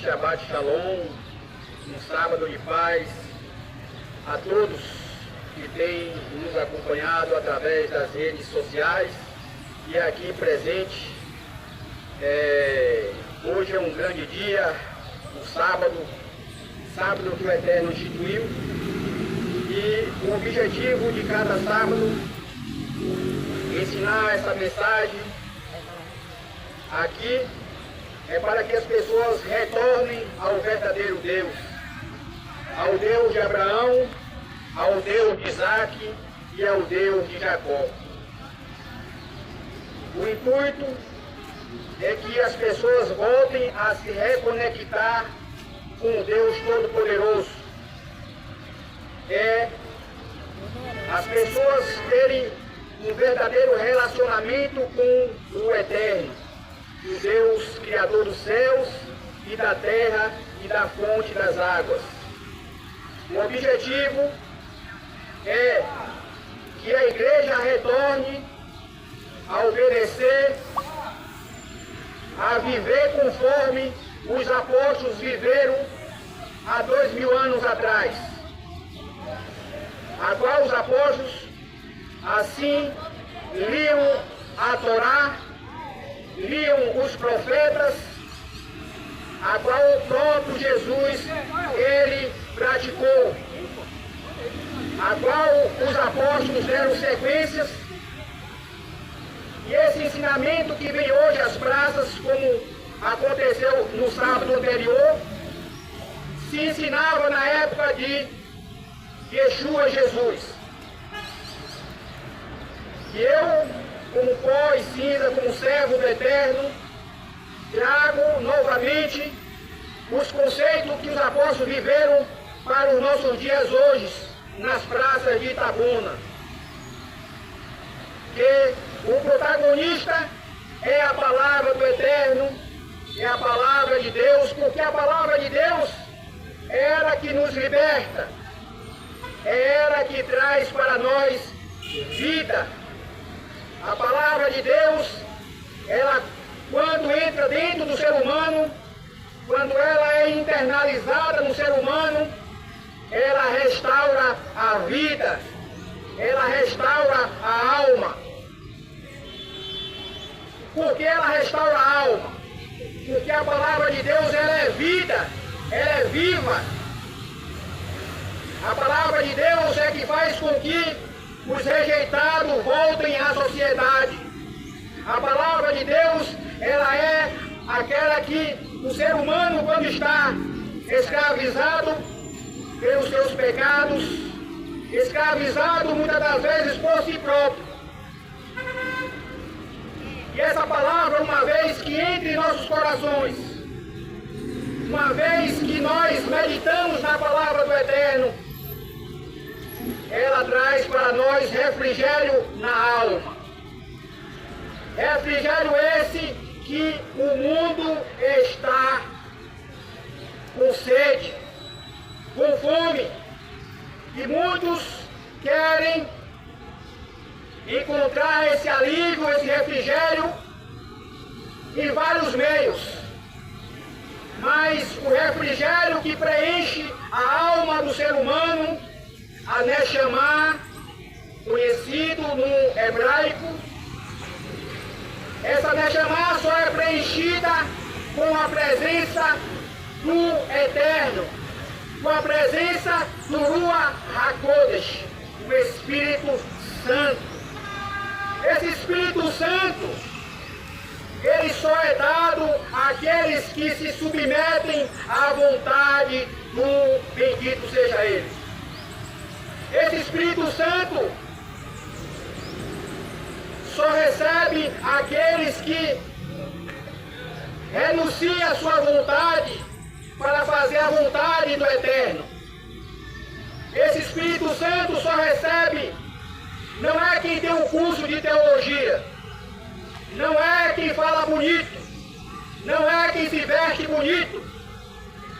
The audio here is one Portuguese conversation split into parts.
Shabbat Shalom, um sábado de paz a todos que têm nos acompanhado através das redes sociais e aqui presente. Hoje é um grande dia, um sábado que o Eterno instituiu, e o objetivo de cada sábado é ensinar essa mensagem aqui é para que as pessoas retornem ao verdadeiro Deus, ao Deus de Abraão, ao Deus de Isaac e ao Deus de Jacó. O intuito é que as pessoas voltem a se reconectar com o Deus Todo-Poderoso. As pessoas terem um verdadeiro relacionamento com o Eterno, o Deus Criador dos céus e da terra e da fonte das águas. O objetivo é que a igreja retorne a obedecer, a viver conforme os apóstolos viveram há 2000 anos atrás, a qual os apóstolos assim liam a Torá, liam os profetas, a qual o próprio Jesus ele praticou, a qual os apóstolos deram sequências. E esse ensinamento que vem hoje às praças, como aconteceu no sábado anterior, se ensinava na época de Yeshua Jesus. E eu, como pó e cinza, como servo do Eterno, trago novamente os conceitos que os apóstolos viveram para os nossos dias hoje, nas praças de Itabuna. Que o protagonista é a palavra do Eterno, é a palavra de Deus, porque a palavra de Deus é ela que nos liberta, é ela que traz para nós vida. A palavra de Deus, ela, quando entra dentro do ser humano, quando ela é internalizada no ser humano, ela restaura a vida, ela restaura a alma. Por que ela restaura a alma? Porque a palavra de Deus, ela é vida, ela é viva. A palavra de Deus é que faz com que os rejeitados voltem à sociedade. A palavra de Deus, ela é aquela que o ser humano, quando está escravizado pelos seus pecados, escravizado muitas das vezes por si próprio. E essa palavra, uma vez que entre em nossos corações, uma vez que nós meditamos na palavra do Eterno, ela traz para nós refrigério na alma. Refrigério esse que o mundo está com sede, com fome, e muitos querem encontrar esse alívio, esse refrigério em vários meios. Mas o refrigério que preenche a alma do ser humano, a Neshama, conhecido no hebraico, essa Neshama só é preenchida com a presença do Eterno, com a presença do Ruach HaKodesh, o Espírito Santo. Esse Espírito Santo, ele só é dado àqueles que se submetem à vontade do bendito seja ele. Esse Espírito Santo só recebe aqueles que renunciam à sua vontade para fazer a vontade do Eterno. Esse Espírito Santo só recebe, não é quem tem um curso de teologia, não é quem fala bonito, não é quem se veste bonito,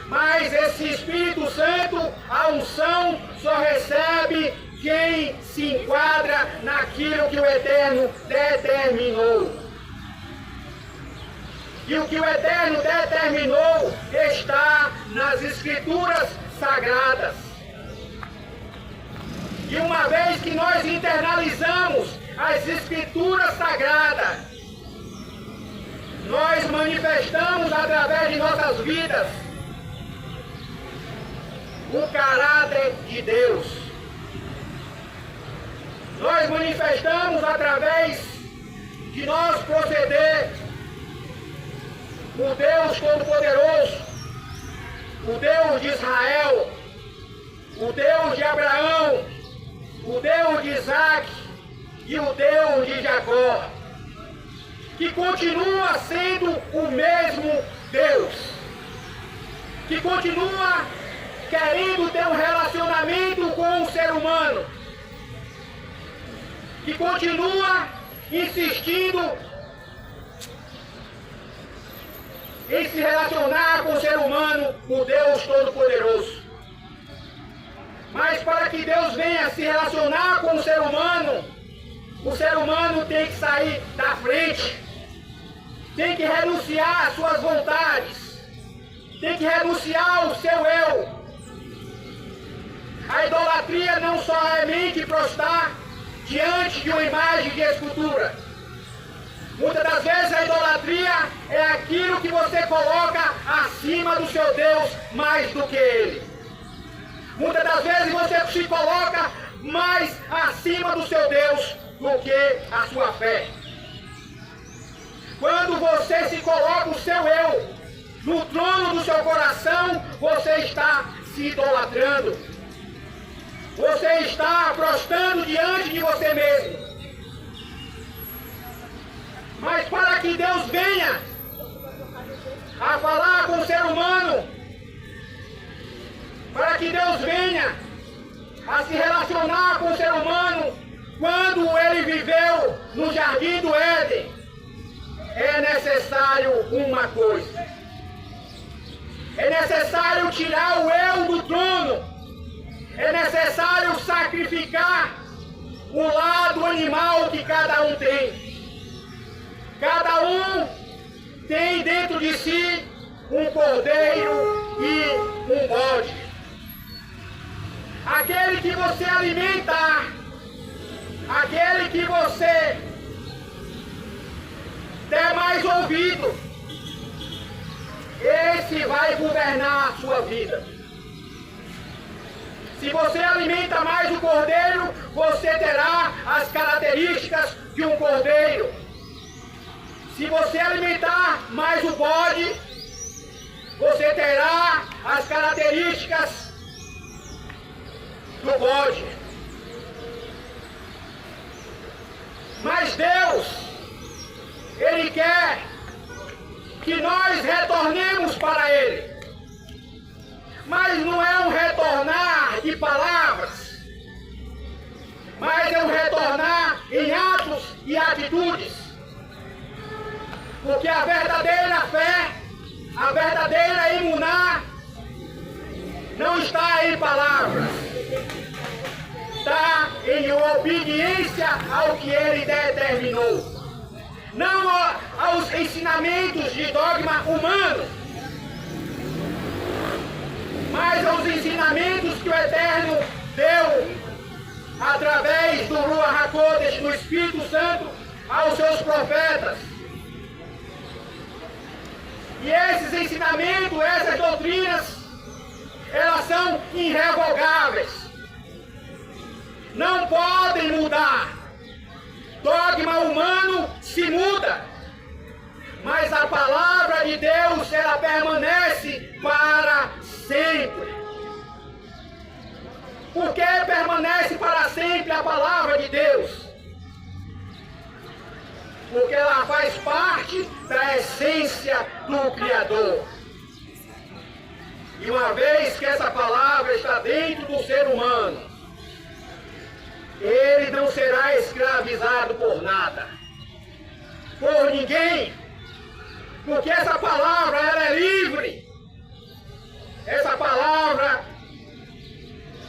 mas esse Espírito Santo, a unção, só recebe quem se enquadra naquilo que o Eterno determinou. E o que o Eterno determinou está nas Escrituras Sagradas. E uma vez que nós internalizamos as Escrituras Sagradas, nós manifestamos através de nossas vidas o caráter de Deus. Nós manifestamos através de nós proceder o Deus Todo-Poderoso, o Deus de Israel, o Deus de Abraão, o Deus de Isaac e o Deus de Jacó, que continua sendo o mesmo Deus, que continua querendo ter um relacionamento com o ser humano, que continua insistindo em se relacionar com o ser humano, o Deus Todo-Poderoso. Mas para que Deus venha se relacionar com o ser humano tem que sair da frente, tem que renunciar às suas vontades, tem que renunciar ao seu eu. A idolatria não somente prostrar diante de uma imagem de escultura. Muitas das vezes a idolatria é aquilo que você coloca acima do seu Deus mais do que Ele. Muitas das vezes você se coloca mais acima do seu Deus do que a sua fé. Quando você se coloca o seu eu no trono do seu coração, você está se idolatrando. Você está prostrando diante de você mesmo. Mas para que Deus venha a falar com o ser humano, para que Deus venha a se relacionar com o ser humano, quando ele viveu no Jardim do Éden, é necessário uma coisa. É necessário tirar o eu do trono. É necessário sacrificar o lado animal que cada um tem. Cada um tem dentro de si um cordeiro e um bode. Aquele que você alimentar, aquele que você der mais ouvido, esse vai governar a sua vida. Se você alimenta mais o cordeiro, você terá as características de um cordeiro. Se você alimentar mais o bode, você terá as características do bode. Mas Deus, Ele quer que nós retornemos para Ele. Mas não é um retornar de palavras, mas é um retornar em atos e atitudes. Porque a verdadeira fé, a verdadeira emuná, não está em palavras, está em obediência ao que Ele determinou. Não aos ensinamentos de dogma humano, mas aos ensinamentos que o Eterno deu através do Ruach HaKodesh, do Espírito Santo, aos seus profetas. E esses ensinamentos, essas doutrinas, elas são irrevogáveis. Não podem mudar. Dogma humano se muda, mas a palavra de Deus, ela permanece para sempre. Por que permanece para sempre a palavra de Deus? Porque ela faz parte da essência do Criador. E uma vez que essa palavra está dentro do ser humano, ele não será escravizado por nada, por ninguém, porque essa palavra ela é livre. Essa palavra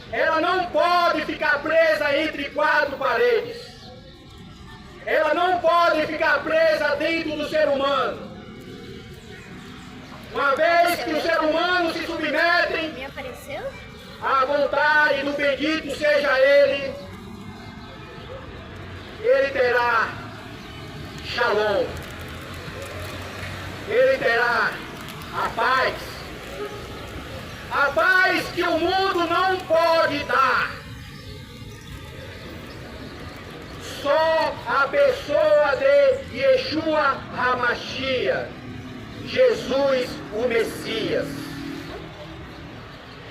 ela não pode ficar presa entre quatro paredes. Ela não pode ficar presa dentro do ser humano. vontade do bendito seja Ele, Ele terá Shalom. Ele terá a paz. A paz que o mundo não pode dar. Só a pessoa de Yeshua HaMashiach, Jesus o Messias.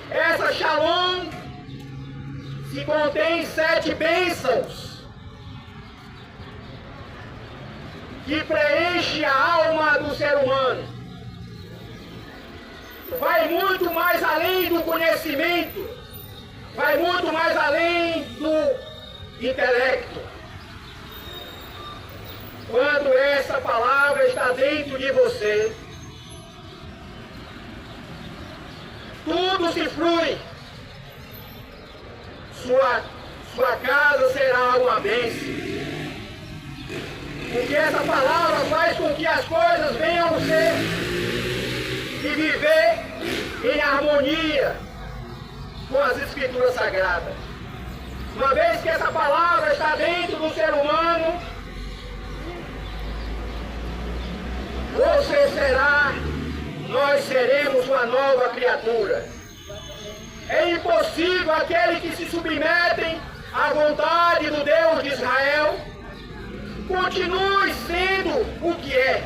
Essa Shalom se contém 7 bênçãos que preenche a alma do ser humano. Vai muito mais além do conhecimento, vai muito mais além do intelecto. Quando essa palavra está dentro de você, tudo se flui. Sua casa será uma bênção. Porque essa palavra faz com que as coisas venham a ser e viver em harmonia com as Escrituras Sagradas. Uma vez que essa palavra está dentro do ser humano, nós seremos uma nova criatura. É impossível aqueles que se submetem à vontade do Deus de Israel continue sendo o que é.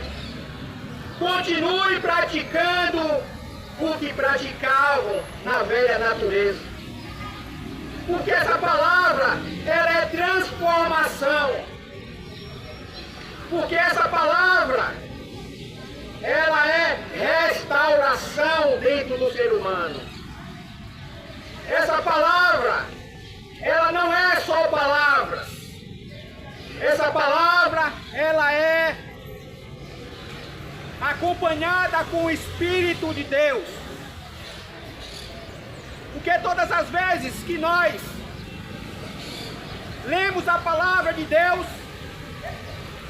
Continue praticando o que praticavam na velha natureza. Porque essa palavra, ela é transformação. Porque essa palavra, ela é restauração dentro do ser humano. Essa palavra, ela não é só palavras. Essa palavra, ela é acompanhada com o Espírito de Deus. Porque todas as vezes que nós lemos a palavra de Deus,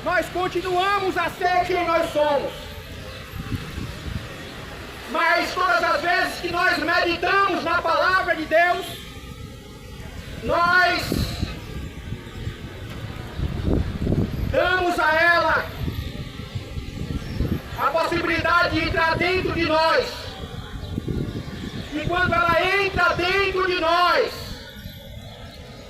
nós continuamos a ser quem nós somos. Mas todas as vezes que nós meditamos na palavra de Deus, nós damos a ela a possibilidade de entrar dentro de nós. E quando ela entra dentro de nós,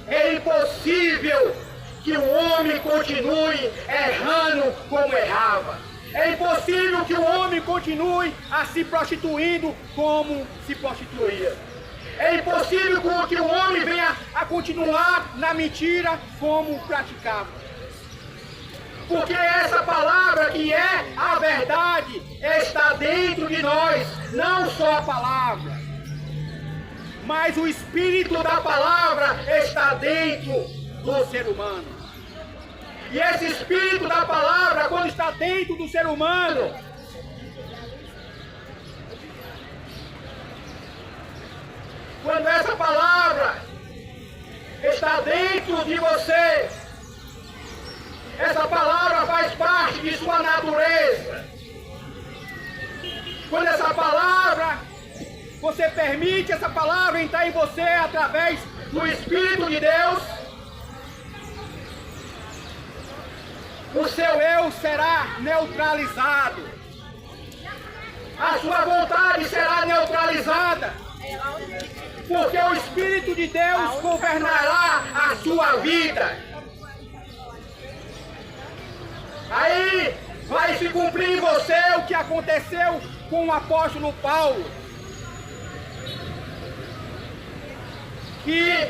é impossível que o homem continue errando como errava. É impossível que o homem continue a se prostituindo como se prostituía. É impossível que o homem venha a continuar na mentira como praticava. Porque essa palavra que é a verdade está dentro de nós, não só a palavra, mas o Espírito da palavra está dentro do ser humano. E esse Espírito da palavra, quando está dentro do ser humano, quando essa palavra está dentro de você, essa palavra faz parte de sua natureza. Quando essa palavra, você permite essa palavra entrar em você através do Espírito de Deus, o seu eu será neutralizado. A sua vontade será neutralizada. Porque o Espírito de Deus governará a sua vida. Aí vai se cumprir em você o que aconteceu com o apóstolo Paulo. Que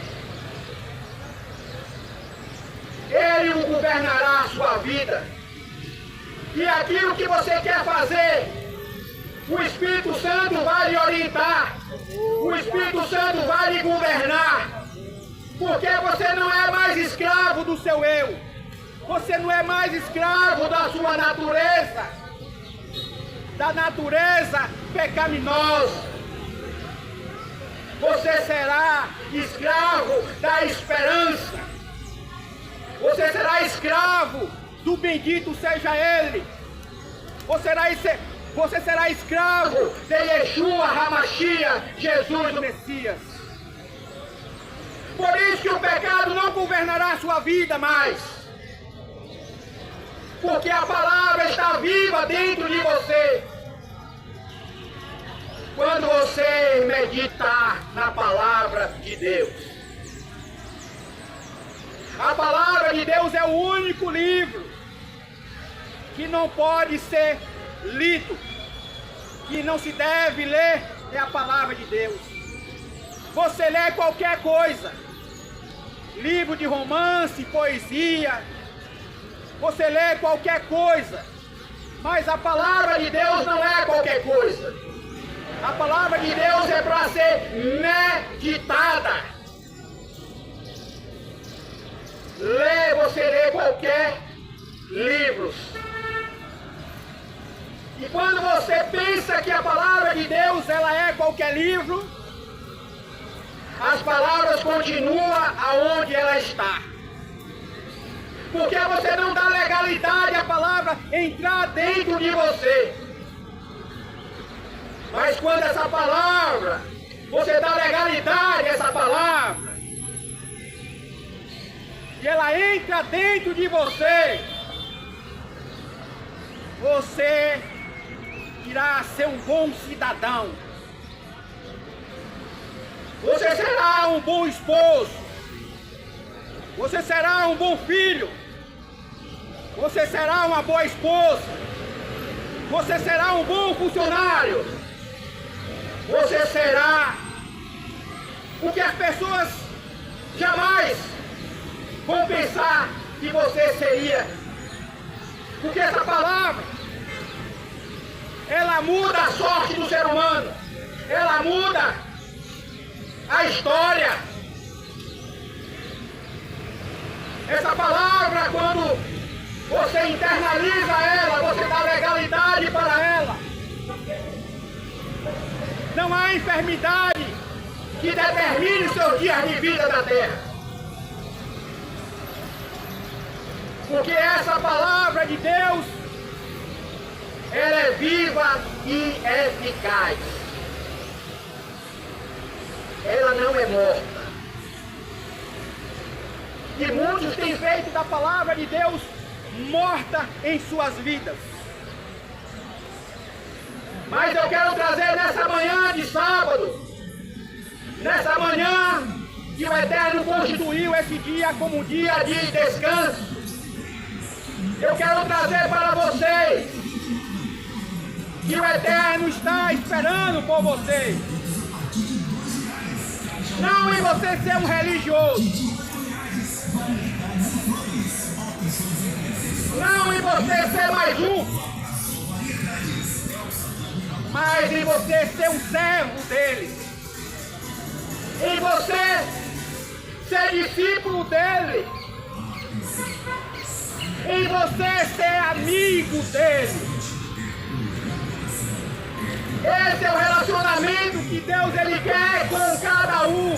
ele o governará a sua vida. E aquilo que você quer fazer, o Espírito Santo vai lhe orientar. O Espírito Santo vai lhe governar. Porque você não é mais escravo do seu eu. Você não é mais escravo da sua natureza. Da natureza pecaminosa. Você será escravo da esperança. Você será escravo do bendito seja Ele. Você será escravo de Yeshua HaMashiach, Jesus o Messias. Por isso que o pecado não governará a sua vida mais. Porque a palavra está viva dentro de você. Quando você meditar na palavra de Deus. A palavra de Deus é o único livro que não pode ser lido, que não se deve ler, é a palavra de Deus. Você lê qualquer coisa, livro de romance, poesia, você lê qualquer coisa, mas a palavra de Deus não é qualquer coisa. A palavra de Deus é para ser meditada. Você lê qualquer livro. E quando você pensa que a palavra de Deus ela é qualquer livro, as palavras continuam aonde ela está. Porque você não dá legalidade à palavra entrar dentro de você. Mas quando essa palavra, você dá legalidade a essa palavra, e ela entra dentro de você, você irá ser um bom cidadão. Você será um bom esposo. Você será um bom filho. Você será uma boa esposa. Você será um bom funcionário. Você será o que as pessoas jamais vão pensar que você seria. Porque essa palavra, ela muda a sorte do ser humano. Ela muda a história. Essa palavra, quando você internaliza ela, você dá legalidade para ela. Não há enfermidade que determine os seus dias de vida na terra. Porque essa palavra de Deus, ela é viva e eficaz. Ela não é morta. E muitos têm feito da palavra de Deus morta em suas vidas. Mas eu quero trazer nessa manhã de sábado, nessa manhã que o Eterno constituiu esse dia como um dia de descanso, eu quero trazer para vocês que o Eterno está esperando por vocês. Não em você ser um religioso. Não em você ser mais um. Mas em você ser um servo dele. Em você ser discípulo dele. Em você ser amigo dele. Esse é o relacionamento que Deus ele quer com cada um.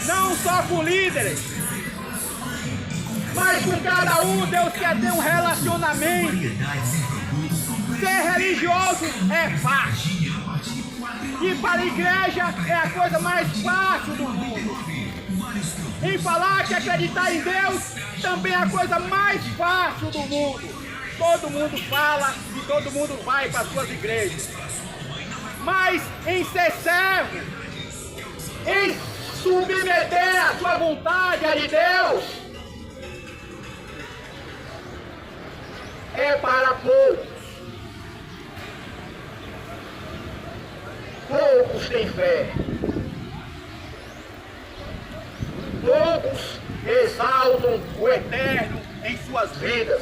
Não só com líderes, mas com cada um. Deus quer ter um relacionamento. Ser religioso é fácil. Ir para a igreja é a coisa mais fácil do mundo. Em falar que acreditar em Deus também é a coisa mais fácil do mundo. Todo mundo fala e todo mundo vai para as suas igrejas. Mas em ser servo, em submeter a sua vontade a de Deus, é para poucos. Poucos têm fé. Poucos exaltam o Eterno em suas vidas.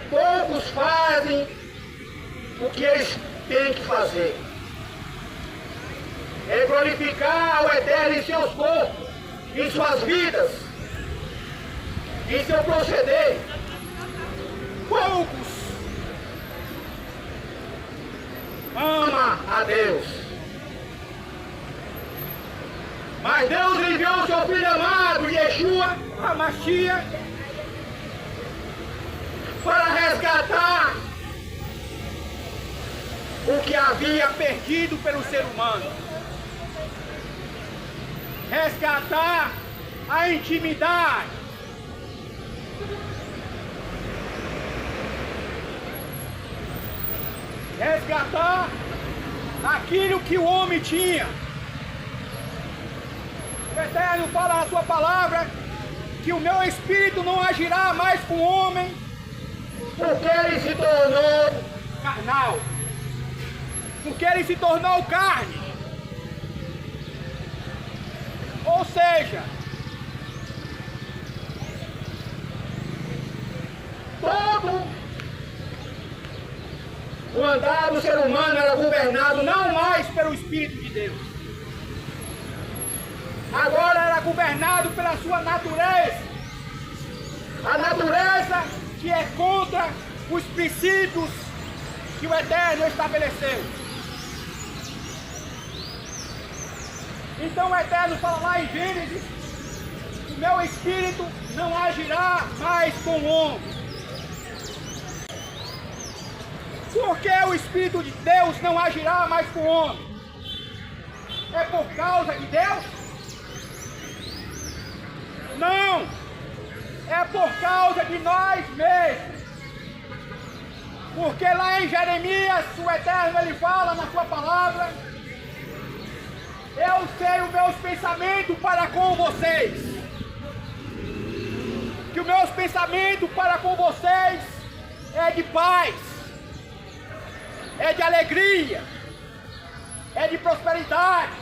Poucos fazem o que eles têm que fazer. É glorificar o Eterno em seus corpos, em suas vidas, em seu proceder. Poucos amam a Deus. Mas Deus enviou o seu Filho amado, Yeshua, a Mashiach, para resgatar o que havia perdido pelo ser humano. Resgatar a intimidade. Resgatar aquilo que o homem tinha. O Eterno fala na sua palavra que o meu espírito não agirá mais com o homem, porque ele se tornou carnal, porque ele se tornou carne. Ou seja, todo o andar do ser humano era governado não mais pelo Espírito de Deus. Agora era governado pela sua natureza. A natureza que é contra os princípios que o Eterno estabeleceu. Então o Eterno fala lá em Gênesis: o meu espírito não agirá mais com o homem. Por que o Espírito de Deus não agirá mais com o homem? É por causa de Deus? Não! É por causa de nós mesmos. Porque lá em Jeremias, o Eterno ele fala na sua palavra: eu sei os meus pensamentos para com vocês. Que os meus pensamentos para com vocês é de paz, é de alegria, é de prosperidade.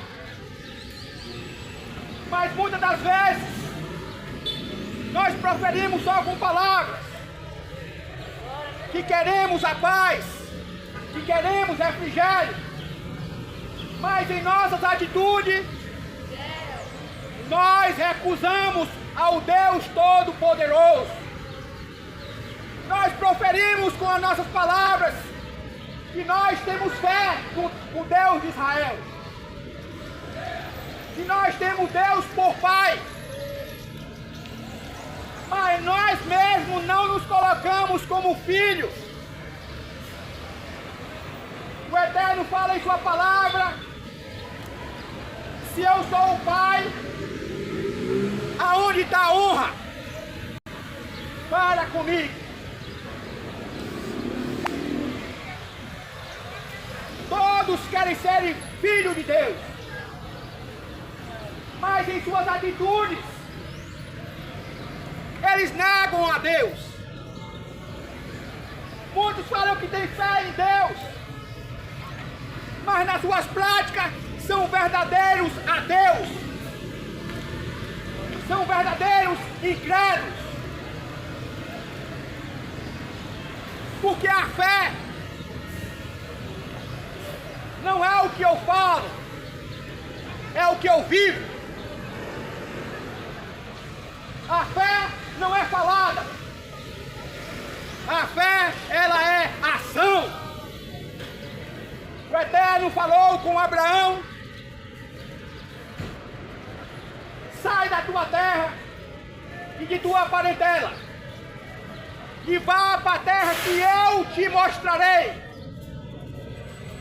Mas muitas das vezes nós proferimos só com palavras que queremos a paz, que queremos refrigério, mas em nossas atitudes nós recusamos ao Deus Todo-Poderoso. Nós proferimos com as nossas palavras que nós temos fé no Deus de Israel, que nós temos Deus por Pai, mas nós mesmos não nos colocamos como filhos. O Eterno fala em sua palavra: se eu sou o Pai, aonde está a honra? Para comigo. Todos querem ser filhos de Deus, mas em suas atitudes eles negam a Deus. Muitos falam que têm fé em Deus, mas nas suas práticas são verdadeiros ateus, são verdadeiros incrédulos. Porque a fé não é o que eu falo, é o que eu vivo. A fé não é falada. A fé, ela é ação. O Eterno falou com Abraão: sai da tua terra e de tua parentela e vá para a terra que eu te mostrarei.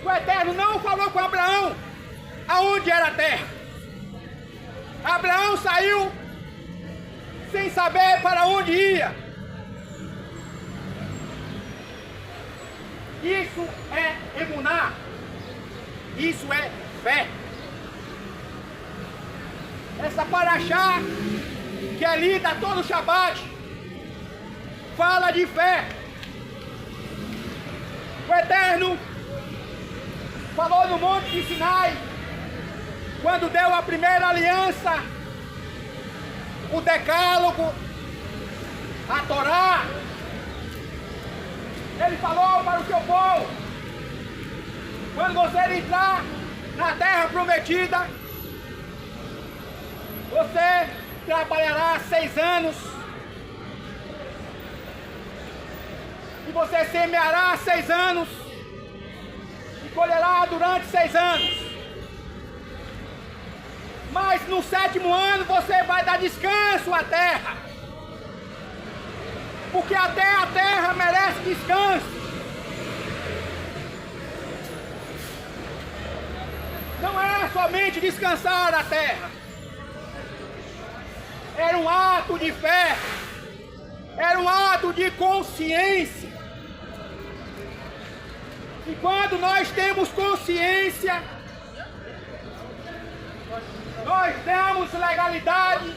O Eterno não falou com Abraão aonde era a terra. Abraão saiu sem saber para onde ia. Isso é emuná. Isso é fé. Essa paraxá que é lida todo Shabat fala de fé. O Eterno falou no Monte de Sinai, quando deu a primeira aliança, o decálogo, a Torá. Ele falou para o seu povo: quando você entrar na terra prometida, você trabalhará 6 anos e você semeará 6 anos e colherá durante 6 anos. Mas no 7º ano você vai dar descanso à terra, porque até a terra merece descanso. era somente descansar a terra. Era um ato de fé. Era um ato de consciência. E quando nós temos consciência, nós damos legalidade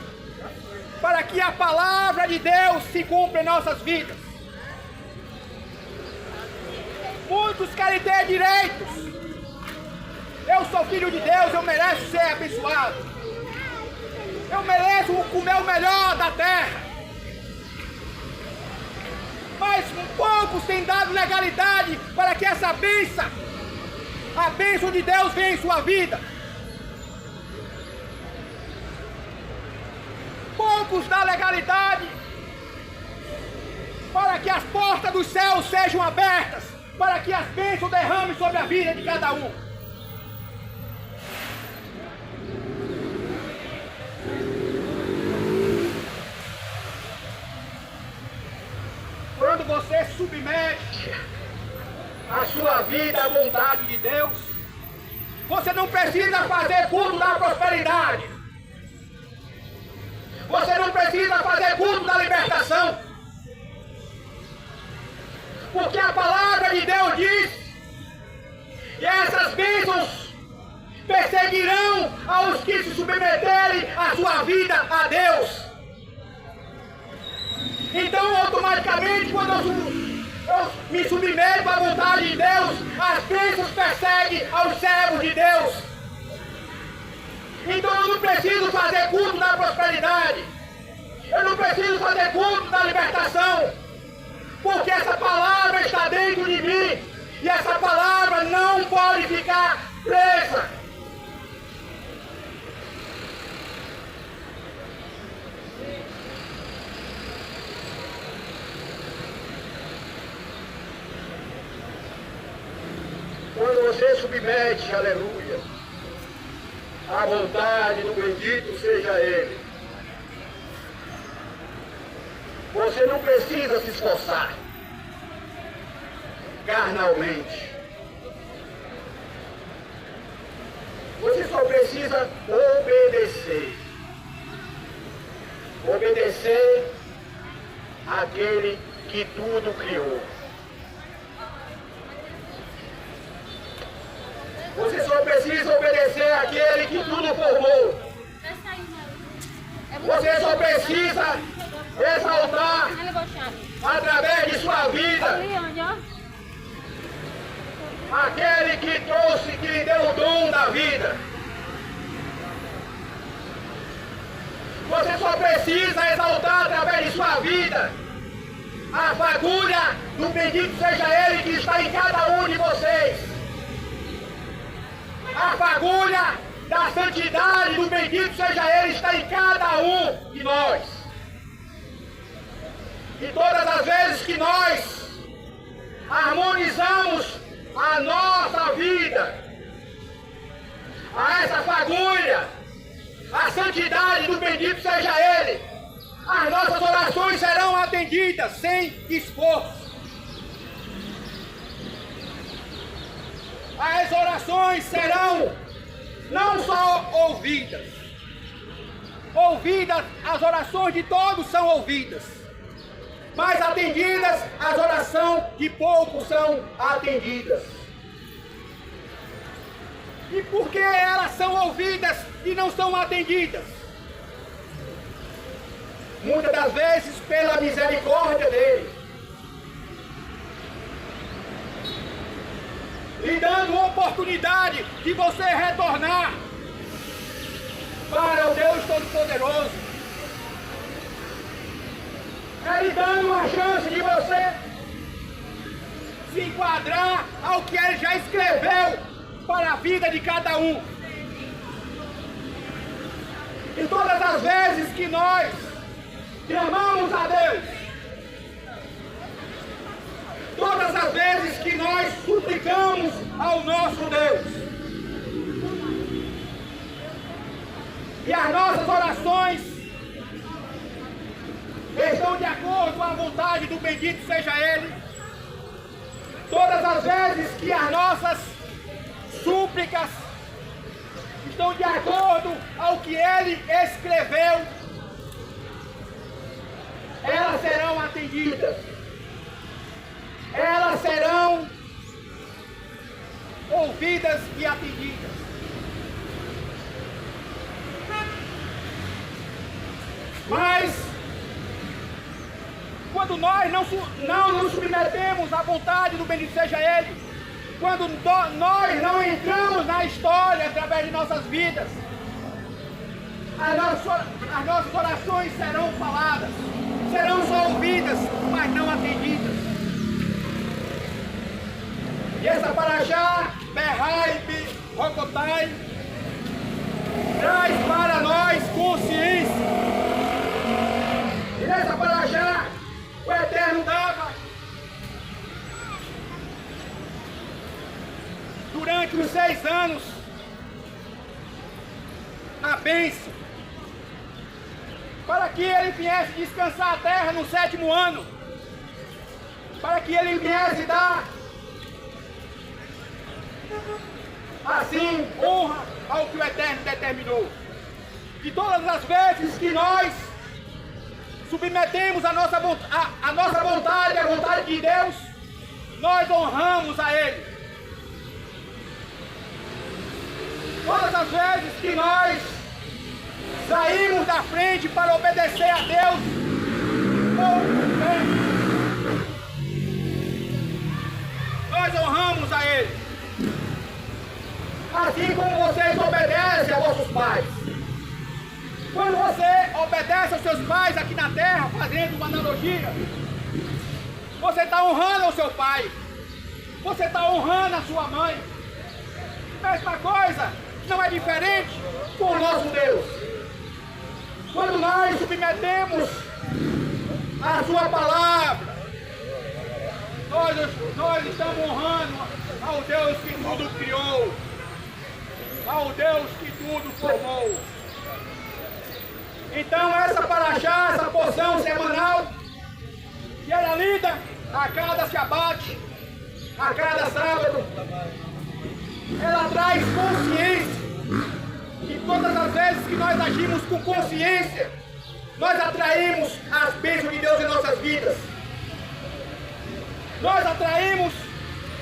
para que a palavra de Deus se cumpra em nossas vidas. Muitos querem ter direitos. Eu sou filho de Deus, eu mereço ser abençoado. Eu mereço comer o melhor da terra. Mas poucos têm dado legalidade para que essa bênção, a bênção de Deus, venha em sua vida. Poucos dão legalidade para que as portas dos céus sejam abertas, para que as bênçãos derramem sobre a vida de cada um. Quando você submete a sua vida à vontade de Deus, você não precisa fazer culto da prosperidade. Você não precisa fazer culto da libertação. Porque a palavra de Deus diz que essas bênçãos perseguirão aos que se submeterem a sua vida a Deus. Então, automaticamente, quando eu me submeto à vontade de Deus, as bênçãos perseguem aos servos de Deus. Então eu não preciso fazer culto da prosperidade. Eu não preciso fazer culto da libertação. Porque essa palavra está dentro de mim. E essa palavra não pode ficar presa. Quando você submete, aleluia, à vontade do bendito seja Ele, você não precisa se esforçar carnalmente. Você só precisa obedecer. Obedecer àquele que tudo criou. Você só precisa obedecer àquele que tudo formou. Você só precisa exaltar através de sua vida aquele que trouxe, que lhe deu o dom da vida. Você só precisa exaltar através de sua vida a fagulha do bendito seja Ele que está em cada um de vocês. A fagulha da santidade do bendito seja Ele está em cada um de nós. E todas as vezes que nós harmonizamos a nossa vida a essa fagulha, a santidade do bendito seja Ele, as nossas orações serão atendidas sem esforço. As orações serão não só ouvidas. Ouvidas, as orações de todos são ouvidas. Mas atendidas, as orações de poucos são atendidas. E por que elas são ouvidas e não são atendidas? Muitas das vezes pela misericórdia dele. Lhe dando oportunidade de você retornar para o Deus Todo-Poderoso. É lhe dando uma chance de você se enquadrar ao que Ele já escreveu para a vida de cada um. E todas as vezes que nós clamamos a Deus, todas as vezes que nós suplicamos ao nosso Deus, e as nossas orações estão de acordo com a vontade do bendito seja Ele, todas as vezes que as nossas súplicas estão de acordo ao que ele escreveu, elas serão atendidas. Elas serão ouvidas e atendidas. Mas, quando nós não nos submetemos à vontade do bendito seja Ele, quando nós não entramos na história através de nossas vidas, as nossas orações serão faladas, serão só ouvidas, mas não atendidas. E essa paraxá, Berraib, Rocotai, traz para nós consciência. E nessa paraxá, o Eterno dava, durante os 6 anos, a bênção, para que ele viesse descansar a terra no 7º ano, para que ele viesse dar, assim, honra ao que o Eterno determinou. E todas as vezes que nós submetemos a nossa vontade à vontade de Deus, nós honramos a Ele. Todas as vezes que nós saímos da frente para obedecer a Deus, nós honramos a Ele. Assim como vocês obedecem a vossos pais. Quando você obedece aos seus pais aqui na terra, fazendo uma analogia, você está honrando o seu pai, você está honrando a sua mãe. Mesma coisa, não é diferente com o nosso Deus. Quando nós submetemos a sua palavra, nós estamos honrando ao Deus que tudo criou, ao Deus que tudo formou. Então essa paraxá, essa porção semanal, que era lida a cada Shabat, a cada sábado, ela traz consciência. E todas as vezes que nós agimos com consciência, nós atraímos as bênçãos de Deus em nossas vidas. Nós atraímos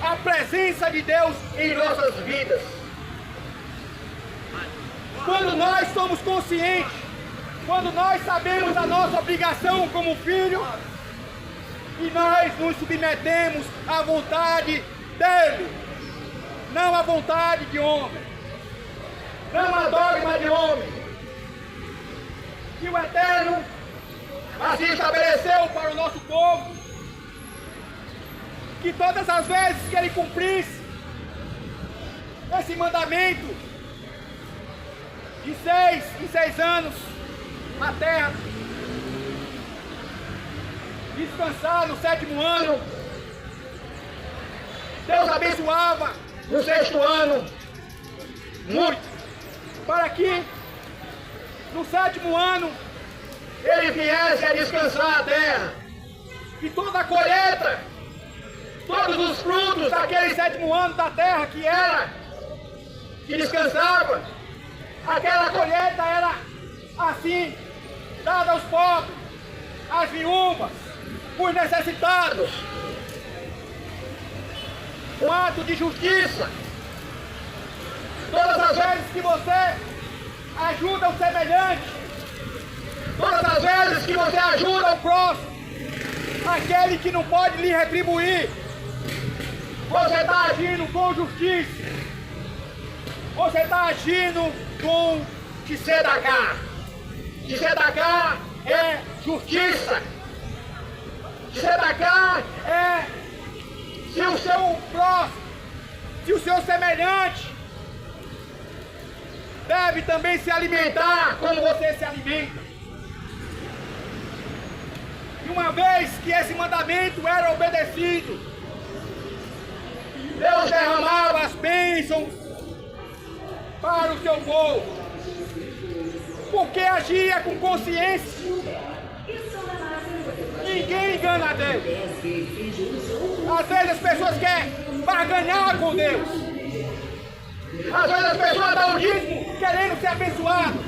a presença de Deus em nossas vidas. Quando nós somos conscientes, quando nós sabemos a nossa obrigação como filho, e nós nos submetemos à vontade dele, não à vontade de homem, não a dogma de homem. E o Eterno assim estabeleceu para o nosso povo que todas as vezes que ele cumprisse esse mandamento de 6 em 6 anos, a terra descansar no 7º ano, Deus abençoava no 6º ano muito, para que no 7º ano ele viesse a descansar a terra, e toda a colheita, todos os frutos daquele 7º ano da terra que descansava, aquela colheita era assim dada aos pobres, às viúvas, os necessitados. Um ato de justiça. Todas as vezes que você ajuda o semelhante, todas as vezes que você ajuda o próximo, aquele que não pode lhe retribuir, você está agindo com justiça. Você está agindo com tzedakah. Tzedakah é justiça. Tzedakah é se o seu próximo, se o seu semelhante deve também se alimentar como você se alimenta. E uma vez que esse mandamento era obedecido, Deus derramava as bênçãos para o seu povo, porque agia com consciência. Ninguém engana a Deus. Às vezes as pessoas querem barganhar com Deus. Às vezes as pessoas dão o dízimo querendo ser abençoado.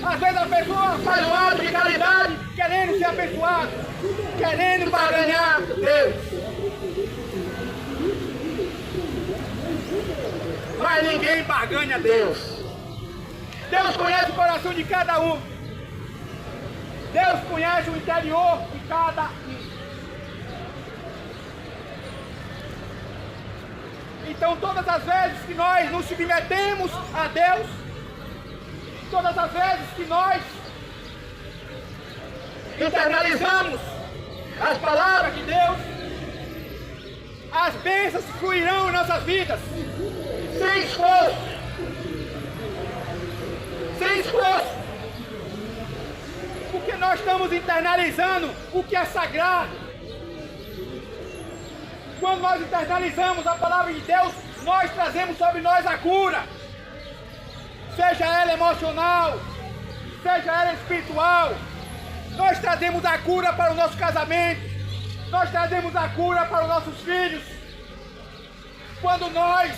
Às vezes a pessoa faz um ato de caridade querendo ser abençoado, querendo barganhar Deus. Mas ninguém barganha Deus. Deus conhece o coração de cada um. Deus conhece o interior de cada um. Então todas as vezes que nós nos submetemos a Deus, todas as vezes que nós internalizamos as palavras de Deus, as bênçãos fluirão em nossas vidas, sem esforço. Sem esforço. Porque nós estamos internalizando o que é sagrado. Quando nós internalizamos a palavra de Deus, nós trazemos sobre nós a cura. Seja ela emocional, seja ela espiritual. Nós trazemos a cura para o nosso casamento. Nós trazemos a cura para os nossos filhos. Quando nós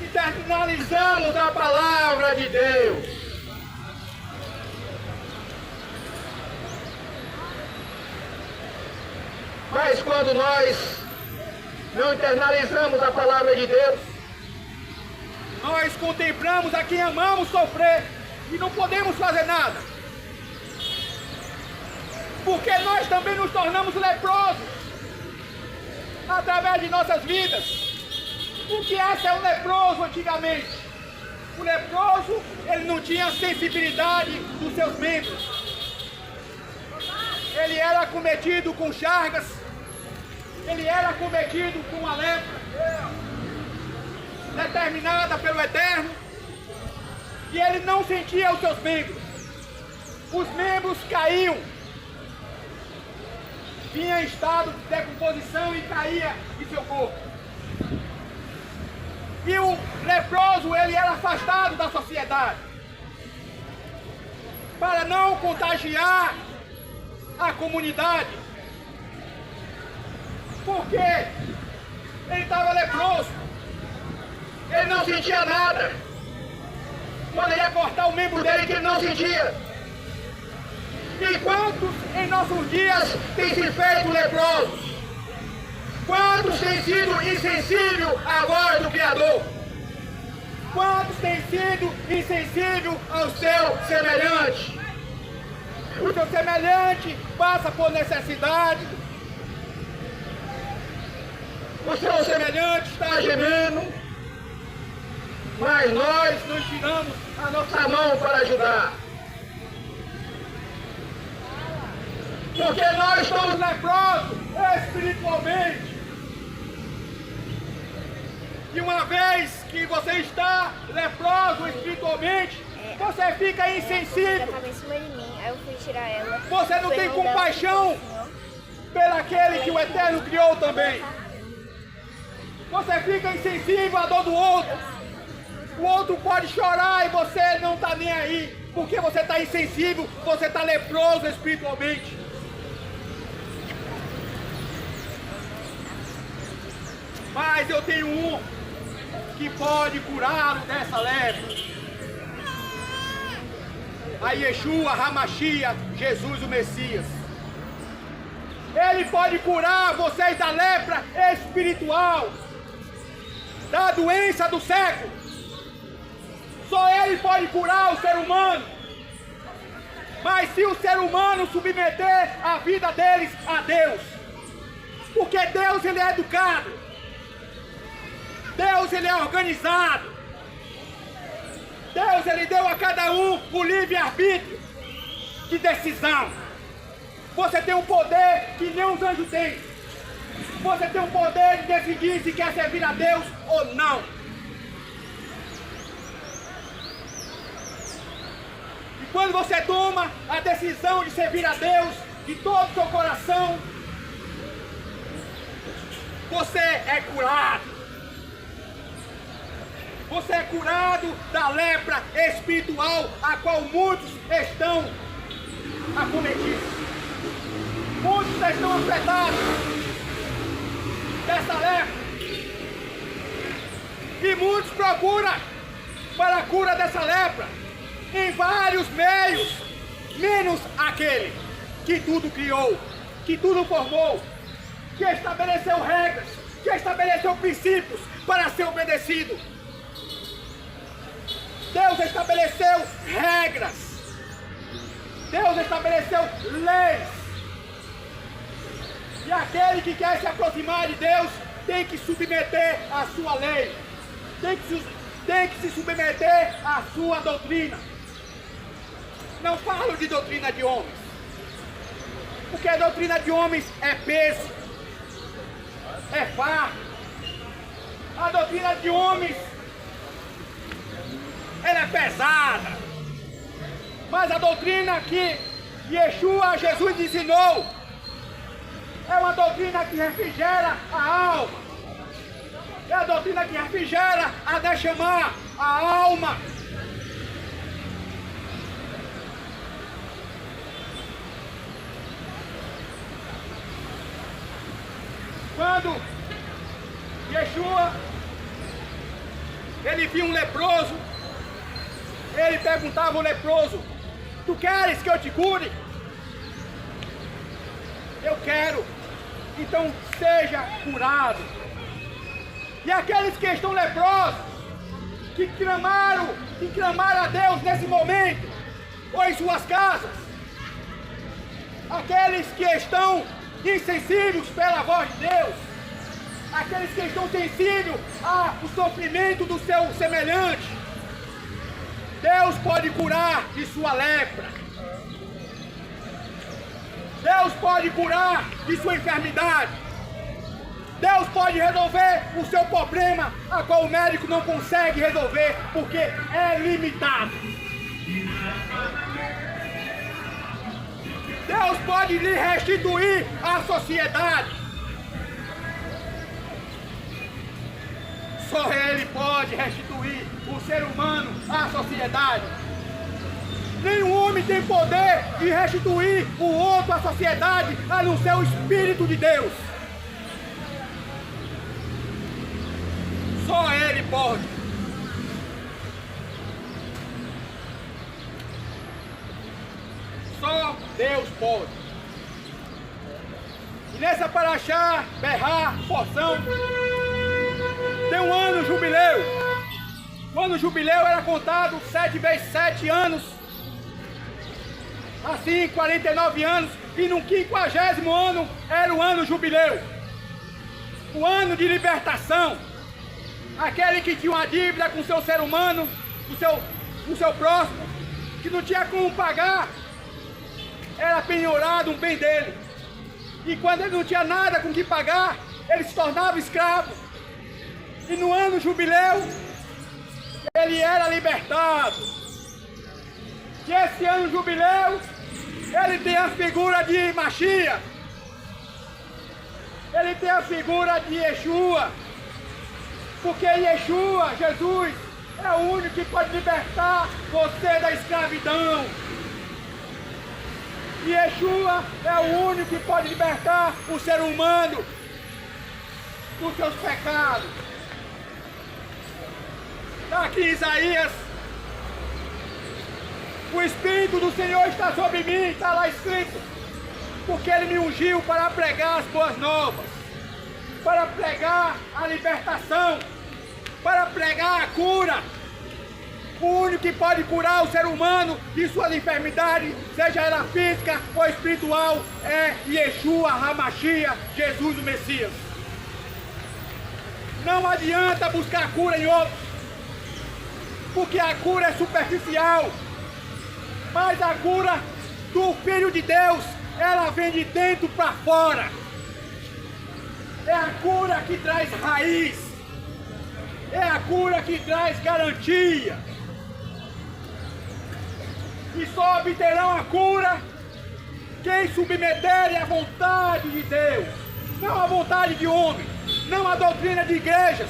internalizamos a palavra de Deus. Mas quando nós não internalizamos a palavra de Deus, nós contemplamos a quem amamos sofrer e não podemos fazer nada. Porque nós também nos tornamos leprosos através de nossas vidas. O que é ser um leproso antigamente? O leproso, ele não tinha sensibilidade dos seus membros. Ele era acometido com chagas, ele era acometido com uma lepra determinada pelo Eterno, e ele não sentia os seus membros. Os membros caíam, vinha em estado de decomposição e caía de seu corpo. E o leproso, ele era afastado da sociedade para não contagiar a comunidade. Porque ele estava leproso, ele não sentia nada. Quando ele ia cortar o membro dele, que ele não sentia. E quantos em nossos dias têm se feito leprosos? Quantos têm sido insensíveis à voz do Criador? Quantos têm sido insensíveis ao seu semelhante? O seu semelhante passa por necessidade. O seu semelhante está gemendo. Mas nós não tiramos a nossa mão para ajudar. Porque nós estamos leprosos espiritualmente. E uma vez que você está leproso espiritualmente, você fica insensível. Ela estava em cima de mim, aí eu fui tirar ela. Você não tem compaixão pelaquele que o Eterno criou também. Você fica insensível à dor do outro. O outro pode chorar e você não está nem aí. Porque você está insensível, você está leproso espiritualmente. Mas eu tenho um que pode curá-lo dessa lepra. A Yeshua, Hamashia, Jesus o Messias. Ele pode curar vocês da lepra espiritual, da doença do século. Só Ele pode curar o ser humano. Mas se o ser humano submeter a vida deles a Deus, porque Deus, Ele é educado, Deus, Ele é organizado, Deus, Ele deu a cada um o livre-arbítrio de decisão. Você tem um poder que nem os anjos têm. Você tem o poder de decidir se quer servir a Deus ou não. E quando você toma a decisão de servir a Deus de todo o seu coração, você é curado. Você é curado da lepra espiritual a qual muitos estão acometidos. Muitos estão afetados dessa lepra. E muitos procuram para a cura dessa lepra em vários meios, menos aquele que tudo criou, que tudo formou, que estabeleceu regras, que estabeleceu princípios para ser obedecido. Deus estabeleceu regras. Deus estabeleceu leis. E aquele que quer se aproximar de Deus tem que submeter a sua lei. Tem que se submeter à sua doutrina. Não falo de doutrina de homens, porque a doutrina de homens é peso, é fardo. A doutrina de homens, ela é pesada. Mas a doutrina que Yeshua, Jesus ensinou, é uma doutrina que refrigera a alma. É a doutrina que refrigera a Neshama, a alma. Quando Yeshua, ele viu um leproso, ele perguntava ao leproso: tu queres que eu te cure? Eu quero, então seja curado. E aqueles que estão leprosos, que clamaram a Deus nesse momento, ou em suas casas, aqueles que estão insensíveis pela voz de Deus, aqueles que estão sensíveis ao sofrimento do seu semelhante, Deus pode curar de sua lepra. Deus pode curar de sua enfermidade. Deus pode resolver o seu problema, a qual o médico não consegue resolver, porque é limitado. Deus pode lhe restituir à sociedade. Só Ele pode restituir o ser humano à sociedade. Nenhum homem tem poder de restituir o outro à sociedade, a não ser o Espírito de Deus. Só Ele pode. Só Deus pode. E nessa paraxá, berrar, porção, tem um ano jubileu. O ano jubileu era contado 7 vezes 7 anos. Assim, 49 anos. E no 50º ano era o ano jubileu. O ano de libertação. Aquele que tinha uma dívida com o seu ser humano, com o seu próximo, que não tinha como pagar, era penhorado um bem dele. E quando ele não tinha nada com que pagar, ele se tornava escravo. E no ano jubileu, ele era libertado. E esse ano jubileu, ele tem a figura de Mashiach. Ele tem a figura de Yeshua. Porque Yeshua, Jesus, é o único que pode libertar você da escravidão. Yeshua é o único que pode libertar o ser humano dos seus pecados. Está aqui em Isaías: o Espírito do Senhor está sobre mim, está lá escrito, porque Ele me ungiu para pregar as boas novas, para pregar a libertação, para pregar a cura. O único que pode curar o ser humano de suas enfermidades, seja ela física ou espiritual, é Yeshua HaMashiach, Jesus o Messias. Não adianta buscar cura em outros, porque a cura é superficial. Mas a cura do Filho de Deus, ela vem de dentro para fora. É a cura que traz raiz. É a cura que traz garantia. E só obterão a cura quem submeterem à vontade de Deus. Não à vontade de homem. Não à doutrina de igrejas.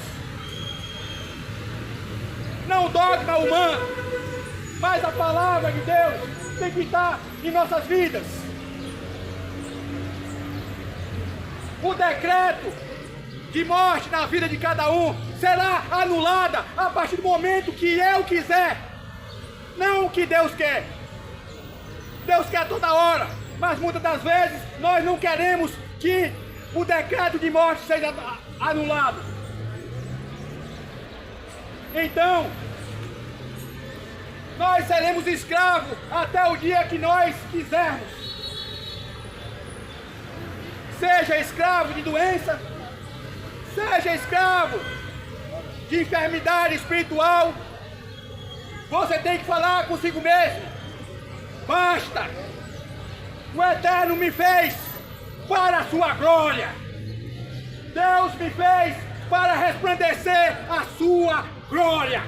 Não o dogma humano. Mas a palavra de Deus tem que estar em nossas vidas. O decreto de morte na vida de cada um será anulada a partir do momento que eu quiser. Não o que Deus quer. Deus quer toda hora, mas muitas das vezes nós não queremos que o decreto de morte seja anulado. Então, nós seremos escravos até o dia que nós quisermos. Seja escravo de doença, seja escravo de enfermidade espiritual, você tem que falar consigo mesmo: basta, o Eterno me fez para a sua glória. Deus me fez para resplandecer a sua glória.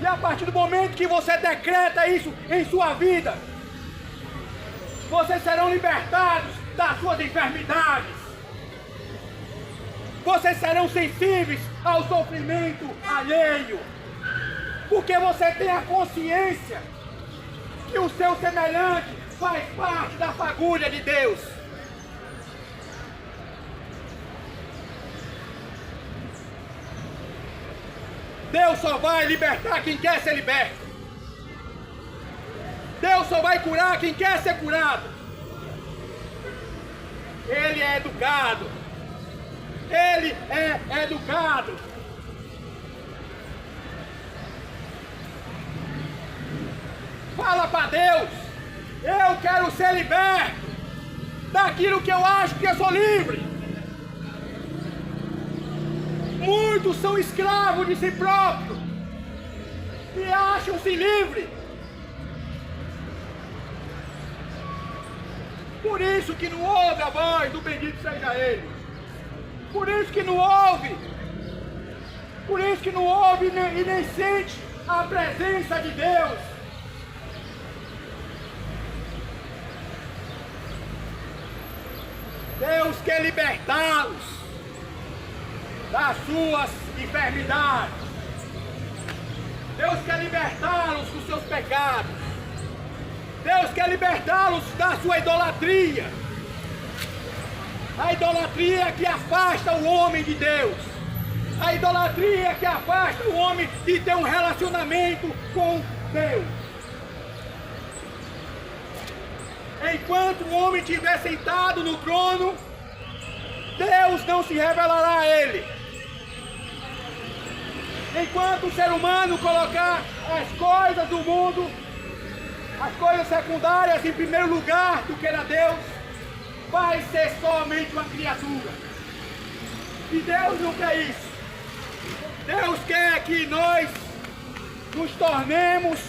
E a partir do momento que você decreta isso em sua vida, vocês serão libertados das suas enfermidades. Vocês serão sensíveis ao sofrimento alheio. Porque você tem a consciência que o seu semelhante faz parte da fagulha de Deus. Deus só vai libertar quem quer ser liberto. Deus só vai curar quem quer ser curado. Ele é educado. Ele é educado. Fala para Deus: eu quero ser liberto daquilo que eu acho que eu sou livre. Muitos são escravos de si próprios e acham-se livres. Por isso que não ouve a voz do bendito seja Ele. Por isso que não ouve. Por isso que não ouve e nem sente a presença de Deus. Deus quer libertá-los das suas enfermidades. Deus quer libertá-los dos seus pecados. Deus quer libertá-los da sua idolatria. A idolatria que afasta o homem de Deus. A idolatria que afasta o homem de ter um relacionamento com Deus. Enquanto o homem estiver sentado no trono, Deus não se revelará a ele. Enquanto o ser humano colocar as coisas do mundo, as coisas secundárias em primeiro lugar do que era Deus, vai ser somente uma criatura. E Deus não quer isso. Deus quer que nós nos tornemos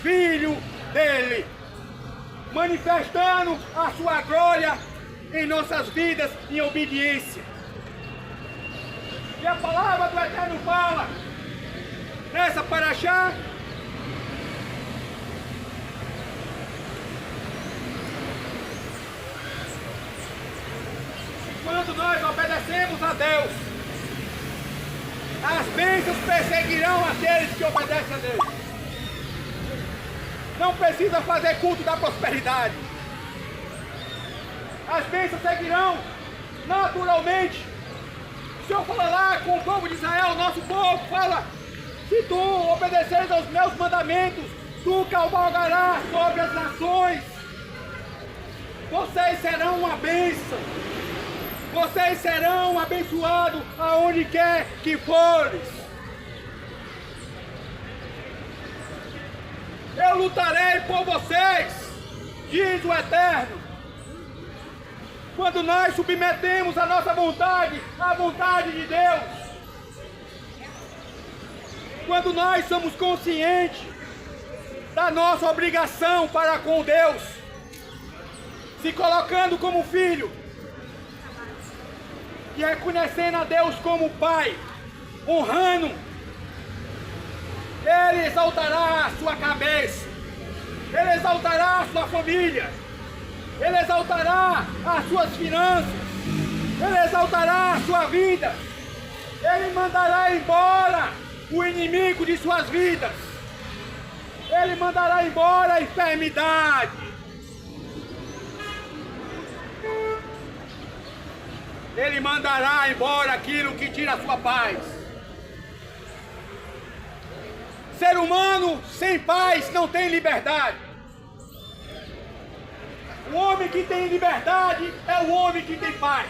filhos dele, manifestando a sua glória em nossas vidas em obediência. E a palavra do Eterno fala nessa paraxá quando nós obedecemos a Deus, as bênçãos perseguirão aqueles que obedecem a Deus. Não precisa fazer culto da prosperidade. As bênçãos seguirão naturalmente. O Senhor fala lá com o povo de Israel, nosso povo, fala: se tu obedeceres aos meus mandamentos, tu cavalgarás sobre as nações. Vocês serão uma bênção. Vocês serão abençoados aonde quer que fores. Eu lutarei por vocês, diz o Eterno. Quando nós submetemos a nossa vontade à vontade de Deus. Quando nós somos conscientes da nossa obrigação para com Deus, se colocando como filho, e reconhecendo a Deus como Pai, honrando, Ele exaltará a sua cabeça, Ele exaltará a sua família, Ele exaltará as suas finanças, Ele exaltará a sua vida, Ele mandará embora o inimigo de suas vidas, Ele mandará embora a enfermidade. Ele mandará embora aquilo que tira a sua paz. Ser humano sem paz não tem liberdade. O homem que tem liberdade é o homem que tem paz.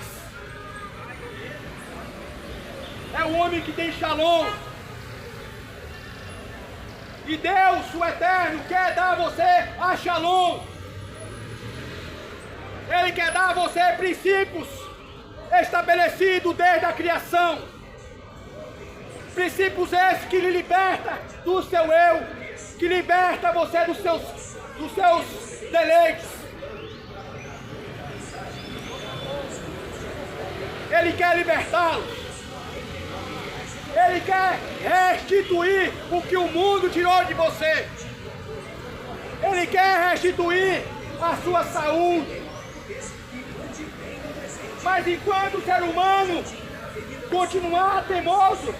É o homem que tem shalom. E Deus, o Eterno, quer dar a você a shalom. Ele quer dar a você princípios estabelecidos desde a criação. Princípios esses que lhe libertam do seu eu, que liberta você dos seus deleites. Ele quer libertá-los. Ele quer restituir o que o mundo tirou de você. Ele quer restituir a sua saúde. Mas enquanto o ser humano continuar teimoso,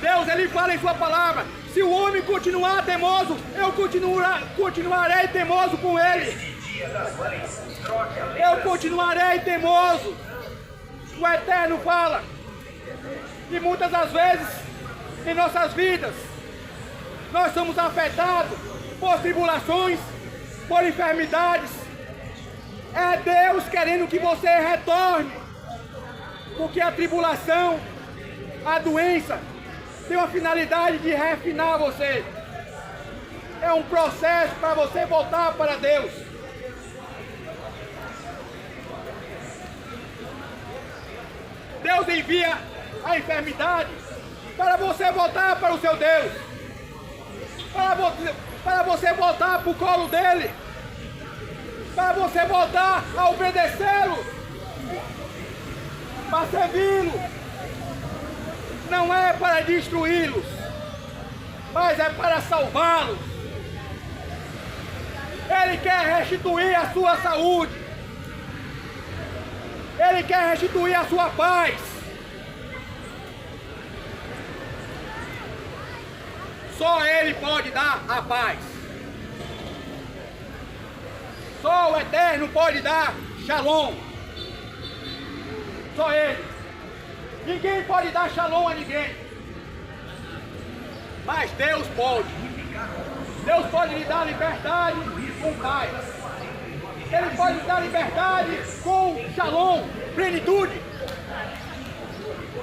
Deus, ele fala em sua palavra: se o homem continuar teimoso, eu continuarei teimoso com ele. Eu continuarei teimoso. O Eterno fala. E muitas das vezes, em nossas vidas, nós somos afetados por tribulações, por enfermidades. É Deus querendo que você retorne. Porque a tribulação, a doença, tem uma finalidade de refinar você. É um processo para você voltar para Deus. Deus envia a enfermidade para você voltar para o seu Deus. Para você voltar para o colo dele. Para você voltar a obedecê-lo. Para servi-lo. Não é para destruí-los, mas é para salvá-los. Ele quer restituir a sua saúde. Ele quer restituir a sua paz. Só Ele pode dar a paz. Só o Eterno pode dar shalom. Só Ele. Ninguém pode dar shalom a ninguém. Mas Deus pode. Deus pode lhe dar liberdade com paz. Ele pode lhe dar liberdade com shalom, plenitude.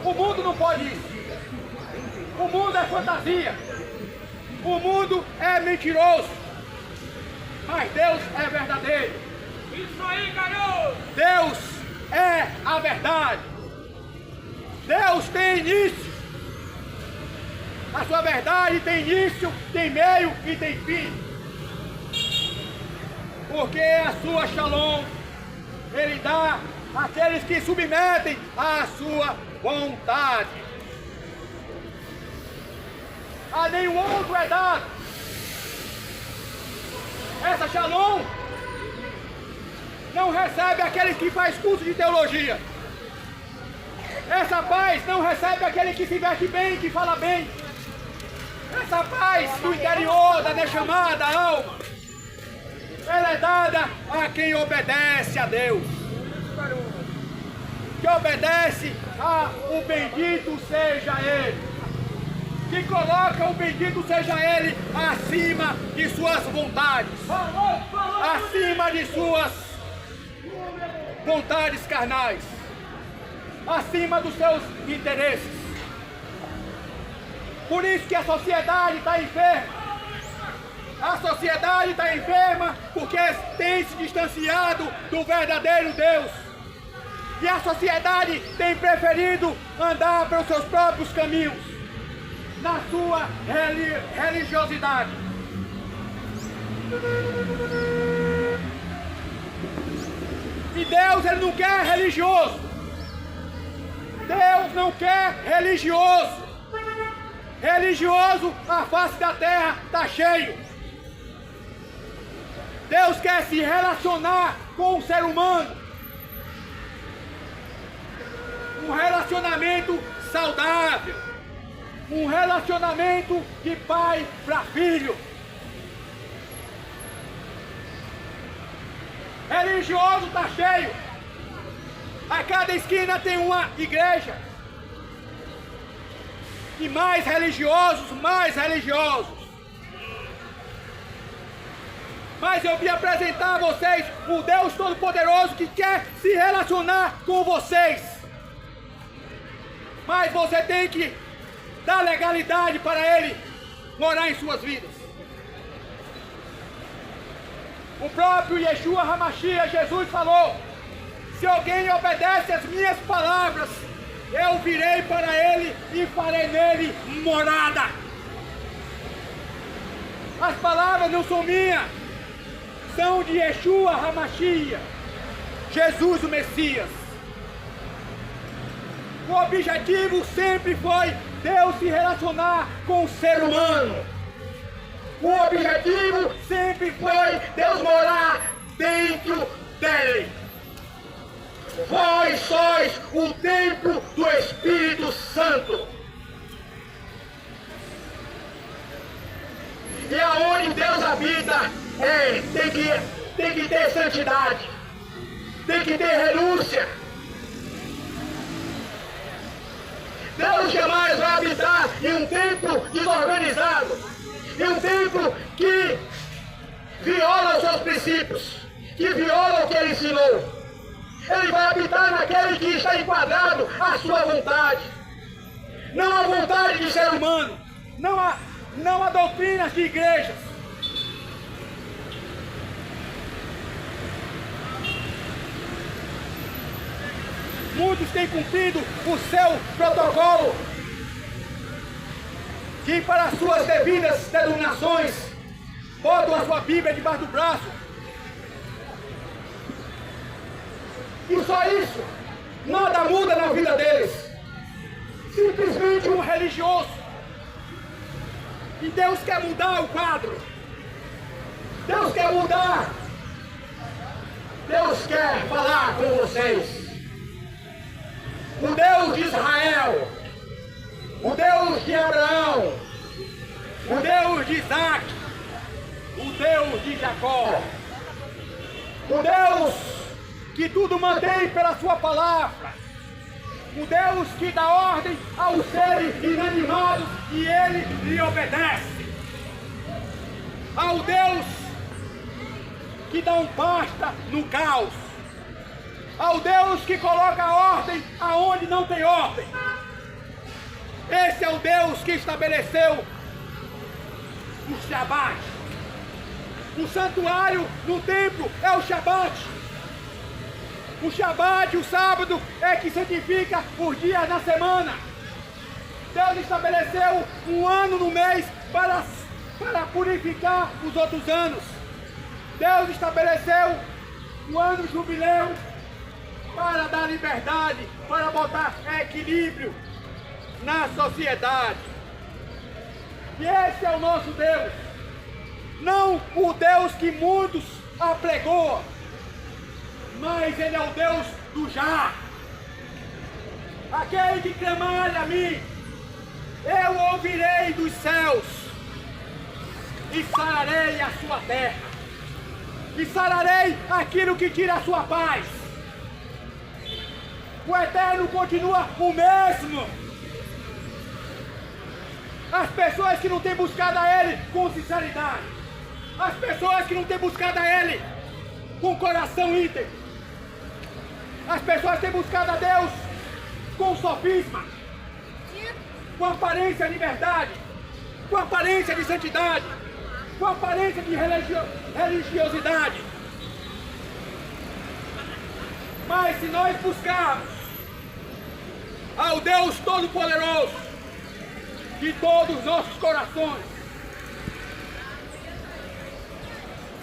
O mundo não pode isso. O mundo é fantasia. O mundo é mentiroso. Mas Deus é verdadeiro. Isso aí, garoto! Deus é a verdade. Deus tem início. A sua verdade tem início, tem meio e tem fim. Porque a sua shalom, Ele dá àqueles que submetem à sua vontade. A nenhum outro é dado. Essa shalom não recebe aqueles que faz curso de teologia. Essa paz não recebe aquele que se veste bem, que fala bem. Essa paz do interior, da Neshama, da alma, ela é dada a quem obedece a Deus. Que obedece a o bendito seja Ele. Que coloca o bendito seja Ele acima de suas vontades. Acima de suas vontades carnais. Acima dos seus interesses. Por isso que a sociedade está enferma. A sociedade está enferma porque tem se distanciado do verdadeiro Deus. E a sociedade tem preferido andar pelos seus próprios caminhos, na sua religiosidade. E Deus, Ele não quer religioso. Deus não quer religioso. Religioso, a face da terra está cheio. Deus quer se relacionar com o ser humano. Um relacionamento saudável. Um relacionamento de pai para filho. Religioso está cheio. A cada esquina tem uma igreja. E mais religiosos, mais religiosos. Mas eu vim apresentar a vocês o Deus Todo-Poderoso que quer se relacionar com vocês. Mas você tem que dar legalidade para Ele morar em suas vidas. O próprio Yeshua HaMashiach, Jesus falou: se alguém obedece às minhas palavras, eu virei para ele e farei nele morada. As palavras não são minhas, são de Yeshua HaMashiach, Jesus o Messias. O objetivo sempre foi Deus se relacionar com o ser humano. O objetivo sempre foi Deus morar dentro dele. Vós sois o templo do Espírito Santo. E aonde Deus habita, tem que ter santidade, tem que ter renúncia. Deus jamais vai habitar em um templo desorganizado, em um templo que viola os seus princípios, que viola o que Ele ensinou. Ele vai habitar naquele que está enquadrado à sua vontade, não à vontade de ser humano, não a doutrinas de igrejas. Muitos têm cumprido o seu protocolo que para suas devidas denominações botam a sua Bíblia debaixo do braço. E só isso, nada muda na vida deles. Simplesmente um religioso. E Deus quer mudar o quadro. Deus quer mudar. Deus quer falar com vocês. O Deus de Israel, o Deus de Abraão, o Deus de Isaac, o Deus de Jacó, o Deus que tudo mantém pela sua palavra, o Deus que dá ordem aos seres inanimados e ele lhe obedece, ao Deus que dá um basta no caos, ao Deus que coloca ordem aonde não tem ordem. Esse é o Deus que estabeleceu o Shabat. O santuário no templo é o Shabat. O Shabat, o sábado, é que santifica os dias na semana. Deus estabeleceu um ano no mês para purificar os outros anos. Deus estabeleceu o ano jubileu para dar liberdade, para botar equilíbrio na sociedade. E esse é o nosso Deus. Não o Deus que muitos apregoam, mas Ele é o Deus do já. Aquele que clamar a mim, eu ouvirei dos céus e sararei a sua terra. E sararei aquilo que tira a sua paz. O Eterno continua o mesmo. As pessoas que não têm buscado a Ele com sinceridade, as pessoas que não têm buscado a Ele com coração íntegro, as pessoas têm buscado a Deus com sofisma, com aparência de verdade, com aparência de santidade, com aparência de religiosidade. Mas se nós buscarmos ao Deus Todo-Poderoso de todos os nossos corações,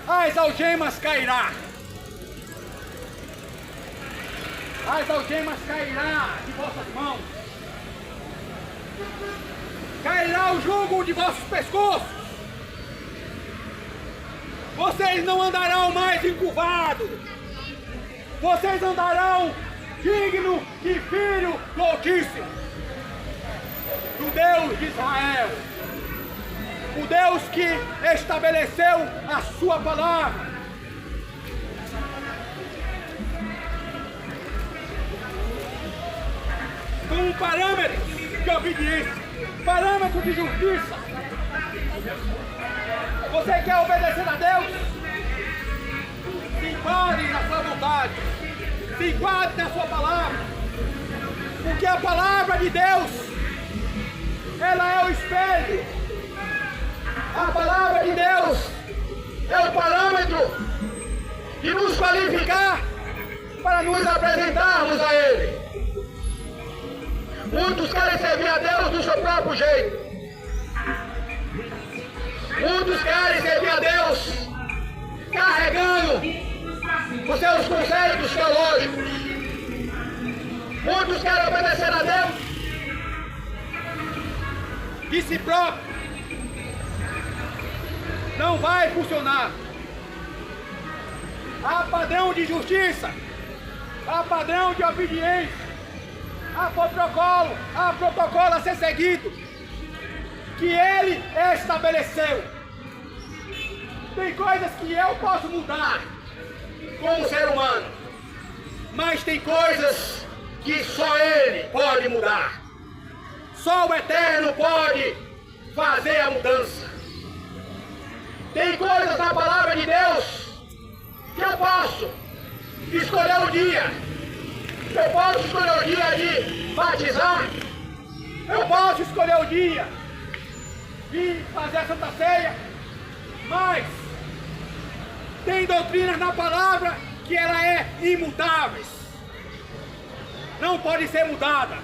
as algemas cairá. As algemas cairá de vossas mãos. Cairá o jugo de vossos pescoços. Vocês não andarão mais encurvados. Vocês andarão digno de filho do Altíssimo, do Deus de Israel, o Deus que estabeleceu a sua palavra, como um parâmetro de obediência, parâmetro de justiça. Você quer obedecer a Deus? Se enquadre na sua vontade, se enquadre na sua palavra, porque a palavra de Deus, ela é o espelho. A palavra de Deus é o parâmetro de nos qualificar para nos apresentarmos a Ele. Muitos querem servir a Deus do seu próprio jeito. Muitos querem servir a Deus carregando os seus conceitos teológicos. Muitos querem obedecer a Deus de si próprio. Não vai funcionar. Há padrão de justiça, há padrão de obediência, há protocolo a ser seguido, que Ele estabeleceu. Tem coisas que eu posso mudar como ser humano, mas tem coisas que só Ele pode mudar. Só o Eterno pode fazer a mudança. Tem coisas na palavra de Deus que eu posso escolher o dia. Eu posso escolher o dia de batizar. Eu posso escolher o dia de fazer a Santa Ceia. Mas tem doutrinas na palavra que ela é imutáveis. Não pode ser mudada.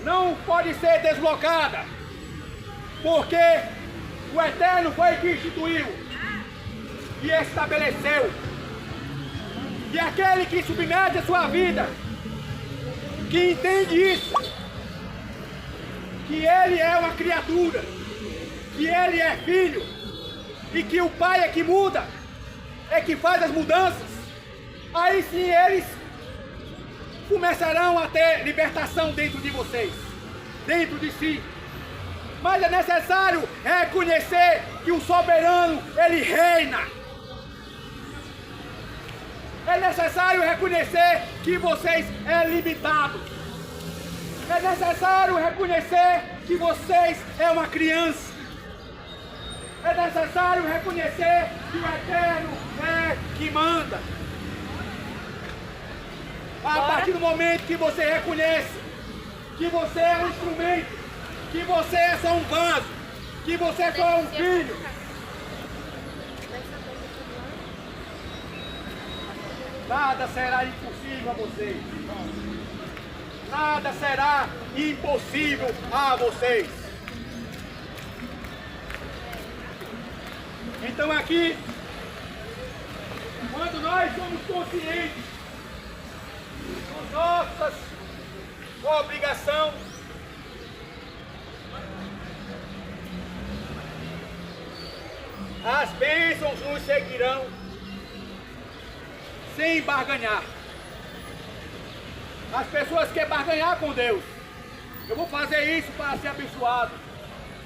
Não pode ser deslocada. Porque o Eterno foi que instituiu e estabeleceu. E aquele que submete a sua vida, que entende isso, que ele é uma criatura, que ele é filho, e que o Pai é que muda, é que faz as mudanças, aí sim eles começarão a ter libertação dentro de vocês, dentro de si. Mas é necessário reconhecer que o soberano, ele reina. É necessário reconhecer que vocês é limitado. É necessário reconhecer que vocês é uma criança. É necessário reconhecer que o Eterno é que manda. A partir do momento que você reconhece que você é um instrumento, que você é só um vaso, que você só é um filho, nada será impossível a vocês. Nada será impossível a vocês. Então aqui, quando nós somos conscientes das nossas obrigações, as bênçãos nos seguirão sem barganhar. As pessoas querem barganhar com Deus. Eu vou fazer isso para ser abençoado.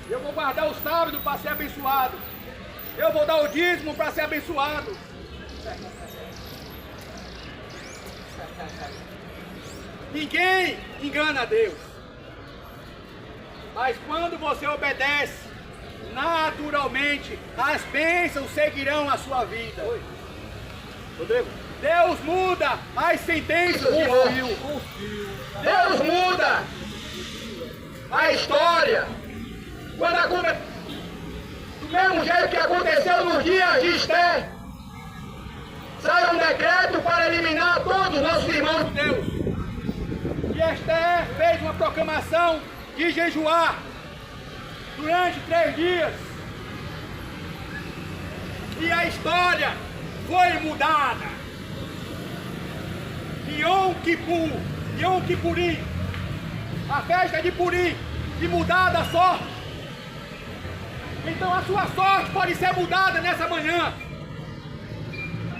Eu vou guardar o sábado para ser abençoado. Eu vou dar o dízimo para ser abençoado. Ninguém engana a Deus. Mas quando você obedece, naturalmente as bênçãos seguirão a sua vida. Oi. Rodrigo. Deus muda as sentenças de fio. Deus muda a história. Do mesmo jeito que aconteceu nos dias de Esther, sai um decreto para eliminar todos os nossos irmãos de Deus. E Esther fez uma proclamação de jejuar durante 3 dias. E a história foi mudada. Yom Kippurim, a festa de Purim, de mudada a sorte. Então a sua sorte pode ser mudada nessa manhã.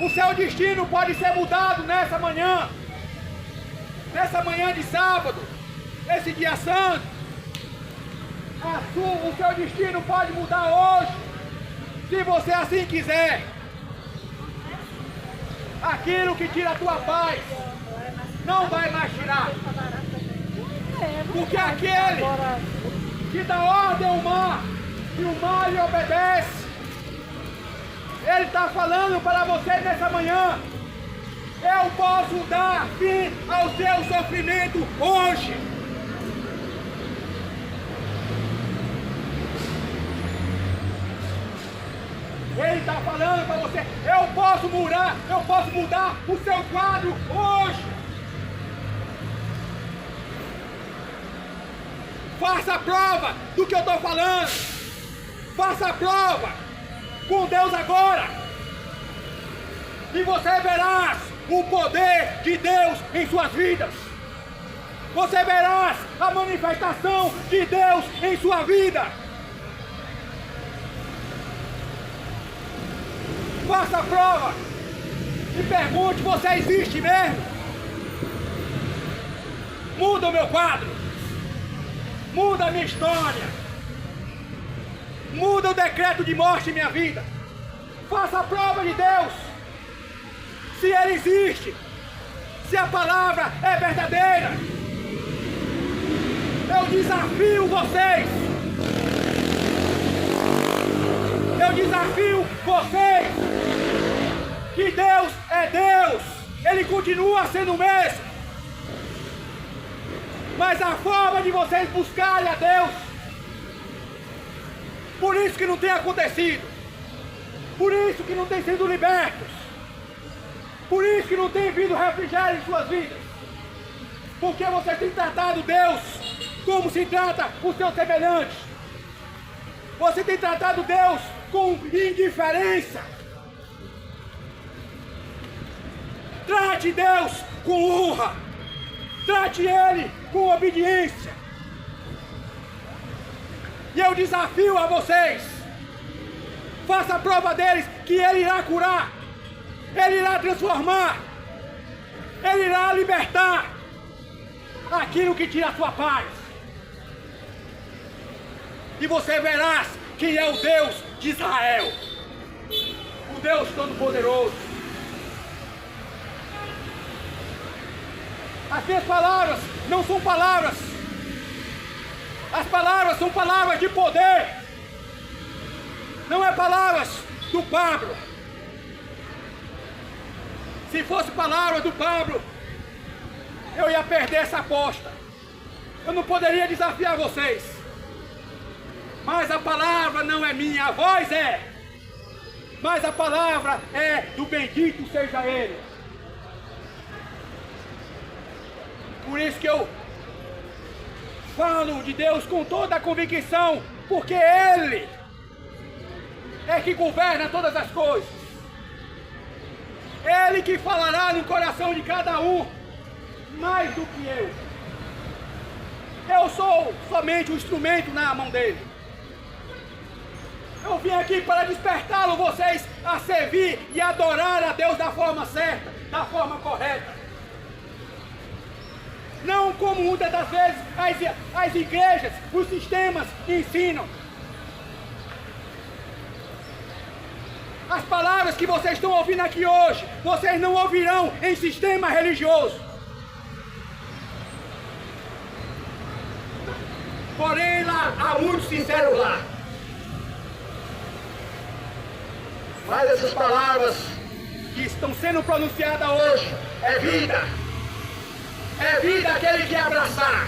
O seu destino pode ser mudado nessa manhã. Nessa manhã de sábado, nesse dia santo. O seu destino pode mudar hoje, se você assim quiser. Aquilo que tira a tua paz não vai mais tirar. Porque aquele que dá ordem ao mar e o mar lhe obedece, ele está falando para você nessa manhã: eu posso dar fim ao seu sofrimento hoje. Ele está falando para você: eu posso mudar o seu quadro hoje. Faça a prova do que eu estou falando. Faça a prova com Deus agora. E você verá o poder de Deus em suas vidas. Você verá a manifestação de Deus em sua vida. Faça a prova e pergunte: você existe mesmo? Muda o meu quadro. Muda a minha história. Muda o decreto de morte em minha vida. Faça a prova de Deus. Se Ele existe. Se a palavra é verdadeira. Eu desafio vocês. Eu desafio vocês. Que Deus é Deus. Ele continua sendo o mesmo. Mas a forma de vocês buscarem a Deus, por isso que não tem acontecido, por isso que não tem sido libertos, por isso que não tem vindo refrigério em suas vidas, porque você tem tratado Deus como se trata os seus semelhantes, você tem tratado Deus com indiferença. Trate Deus com honra, trate Ele com obediência. E eu desafio a vocês: faça a prova deles, que Ele irá curar, Ele irá transformar, Ele irá libertar aquilo que tira a sua paz. E você verá quem é o Deus de Israel, o Deus Todo-Poderoso. As minhas palavras não são palavras. As palavras são palavras de poder. Não é palavras do Pablo. Se fosse palavra do Pablo, eu ia perder essa aposta. Eu não poderia desafiar vocês. Mas a palavra não é minha, a voz é. Mas a palavra é do bendito seja Ele. Por isso que eu falo de Deus com toda a convicção, porque Ele é que governa todas as coisas. Ele que falará no coração de cada um, mais do que eu. Eu sou somente um instrumento na mão dele. Eu vim aqui para despertá-lo, vocês, a servir e adorar a Deus da forma certa, da forma correta. Não como muitas das vezes as igrejas, os sistemas ensinam. As palavras que vocês estão ouvindo aqui hoje, vocês não ouvirão em sistema religioso. Porém, lá há muitos sinceros lá. Mas essas palavras que estão sendo pronunciadas hoje é vida. É vida aquele que abraçar.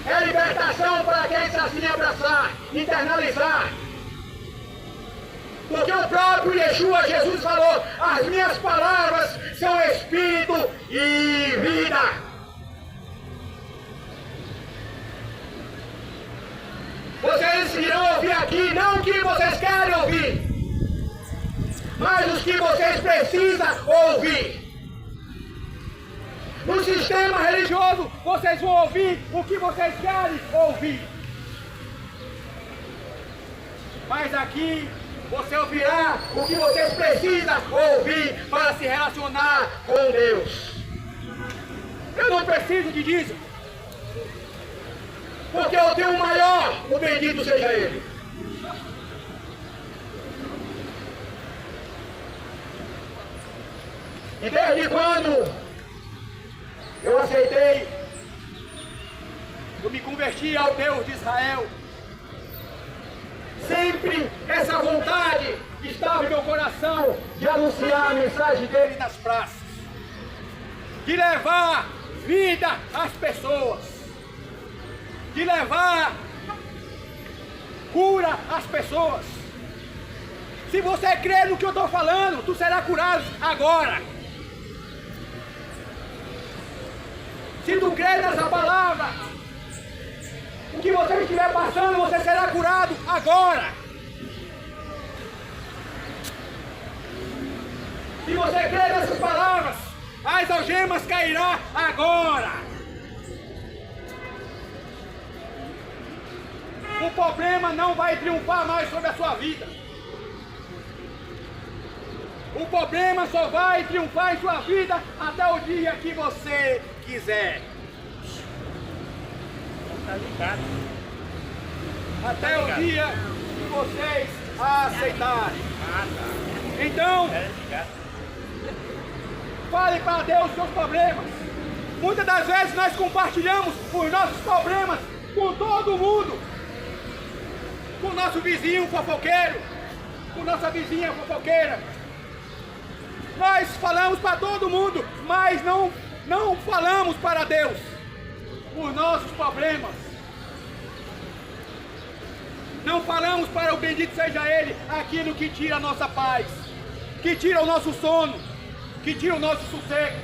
É libertação para quem se assim abraçar, internalizar. Porque o próprio Yeshua Jesus falou: as minhas palavras são espírito e vida. Vocês irão ouvir aqui não o que vocês querem ouvir, mas os que vocês precisam ouvir. No sistema religioso, vocês vão ouvir o que vocês querem ouvir. Mas aqui, você ouvirá o que vocês precisam ouvir para se relacionar com Deus. Eu não preciso de dízimo, porque eu tenho o maior, o bendito seja Ele. E desde quando eu aceitei convertir ao Deus de Israel. Sempre essa vontade estava em meu coração de anunciar a mensagem dele nas praças, de levar vida às pessoas, de levar cura às pessoas. Se você crê no que eu estou falando, tu será curado agora. Se tu crê nessa palavra, o que você estiver passando, você será curado agora. Se você crê nessas palavras, as algemas cairão agora. O problema não vai triunfar mais sobre a sua vida. O problema só vai triunfar em sua vida até o dia que você quiser. Tá ligado. Até o dia que vocês aceitarem. Então, fale para Deus os seus problemas. Muitas das vezes nós compartilhamos os nossos problemas com todo mundo. Com o nosso vizinho fofoqueiro, com nossa vizinha fofoqueira. Nós falamos para todo mundo, mas não falamos para Deus os nossos problemas. Não falamos para o bendito seja Ele aquilo que tira a nossa paz, que tira o nosso sono, que tira o nosso sossego.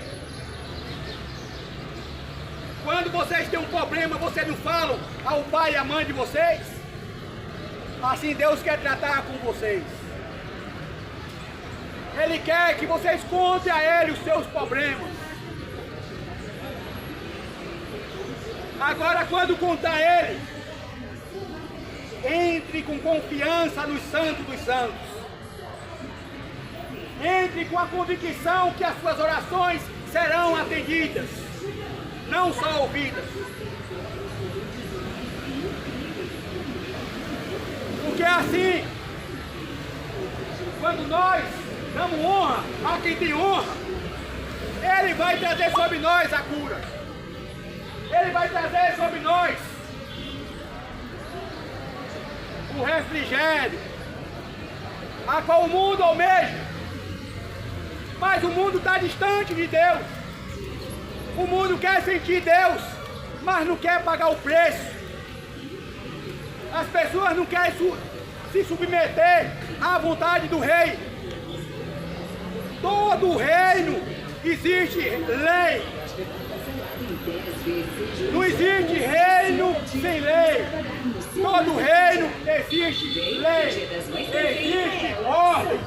Quando vocês têm um problema, vocês não falam ao pai e à mãe de vocês? Assim Deus quer tratar com vocês. Ele quer que vocês contem a Ele os seus problemas. Agora, quando contar a Ele, entre com confiança nos santos dos santos. Entre com a convicção que as suas orações serão atendidas, não só ouvidas. Porque assim, quando nós damos honra a quem tem honra, Ele vai trazer sobre nós a cura. Ele vai trazer sobre nós o refrigério, a qual o mundo almeja. Mas o mundo está distante de Deus. O mundo quer sentir Deus, mas não quer pagar o preço. As pessoas não querem se submeter à vontade do rei. Todo reino existe lei. Não existe reino sem lei. Todo reino existe lei. Existe ordem.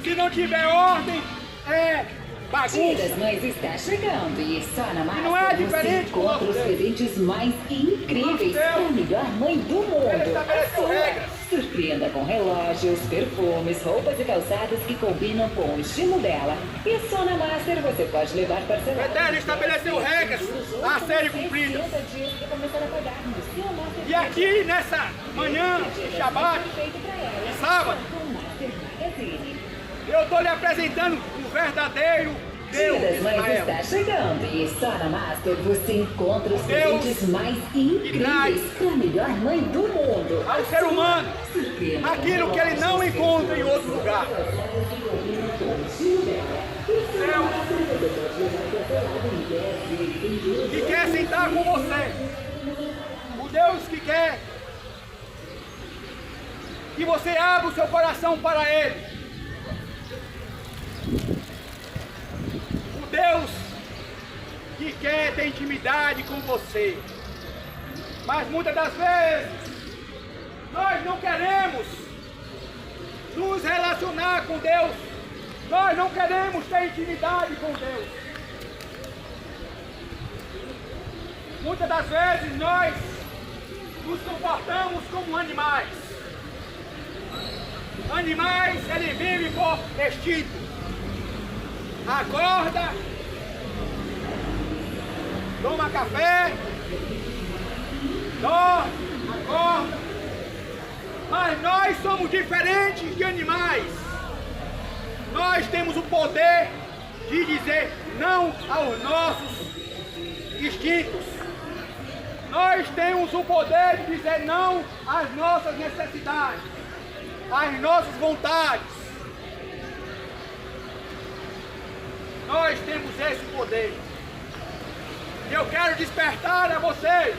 Se não tiver ordem, é bagunça. Dia das Mães está chegando e só na Master não é você diferente encontra os presentes mais incríveis da melhor mãe do mundo. Ele estabeleceu regras. Surpreenda com relógios, perfumes, roupas e calçados que combinam com o estilo dela. E só na Master você pode levar parcelado. Eterno estabeleceu regras a serem cumpridas. 60 dias para começar a pagar no seu Master. E aqui nessa manhã de Shabat, de sábado, eu estou lhe apresentando o verdadeiro Deus Dia de das Mães Israel. está chegando e só na Master você encontra os Deus presentes mais que incríveis para a melhor mãe do mundo. Ao ser humano aquilo que ele não encontra em outro lugar. Deus que quer sentar com você. O Deus que quer que você abra o seu coração para Ele. O Deus que quer ter intimidade com você. Mas muitas das vezes nós não queremos nos relacionar com Deus. Nós não queremos ter intimidade com Deus. Muitas das vezes nós nos comportamos como animais. Animais, eles vivem por instinto. Acorda, toma café, dorme, acorda. Mas nós somos diferentes de animais. Nós temos o poder de dizer não aos nossos instintos. Nós temos o poder de dizer não às nossas necessidades, às nossas vontades. Nós temos esse poder. E eu quero despertar a vocês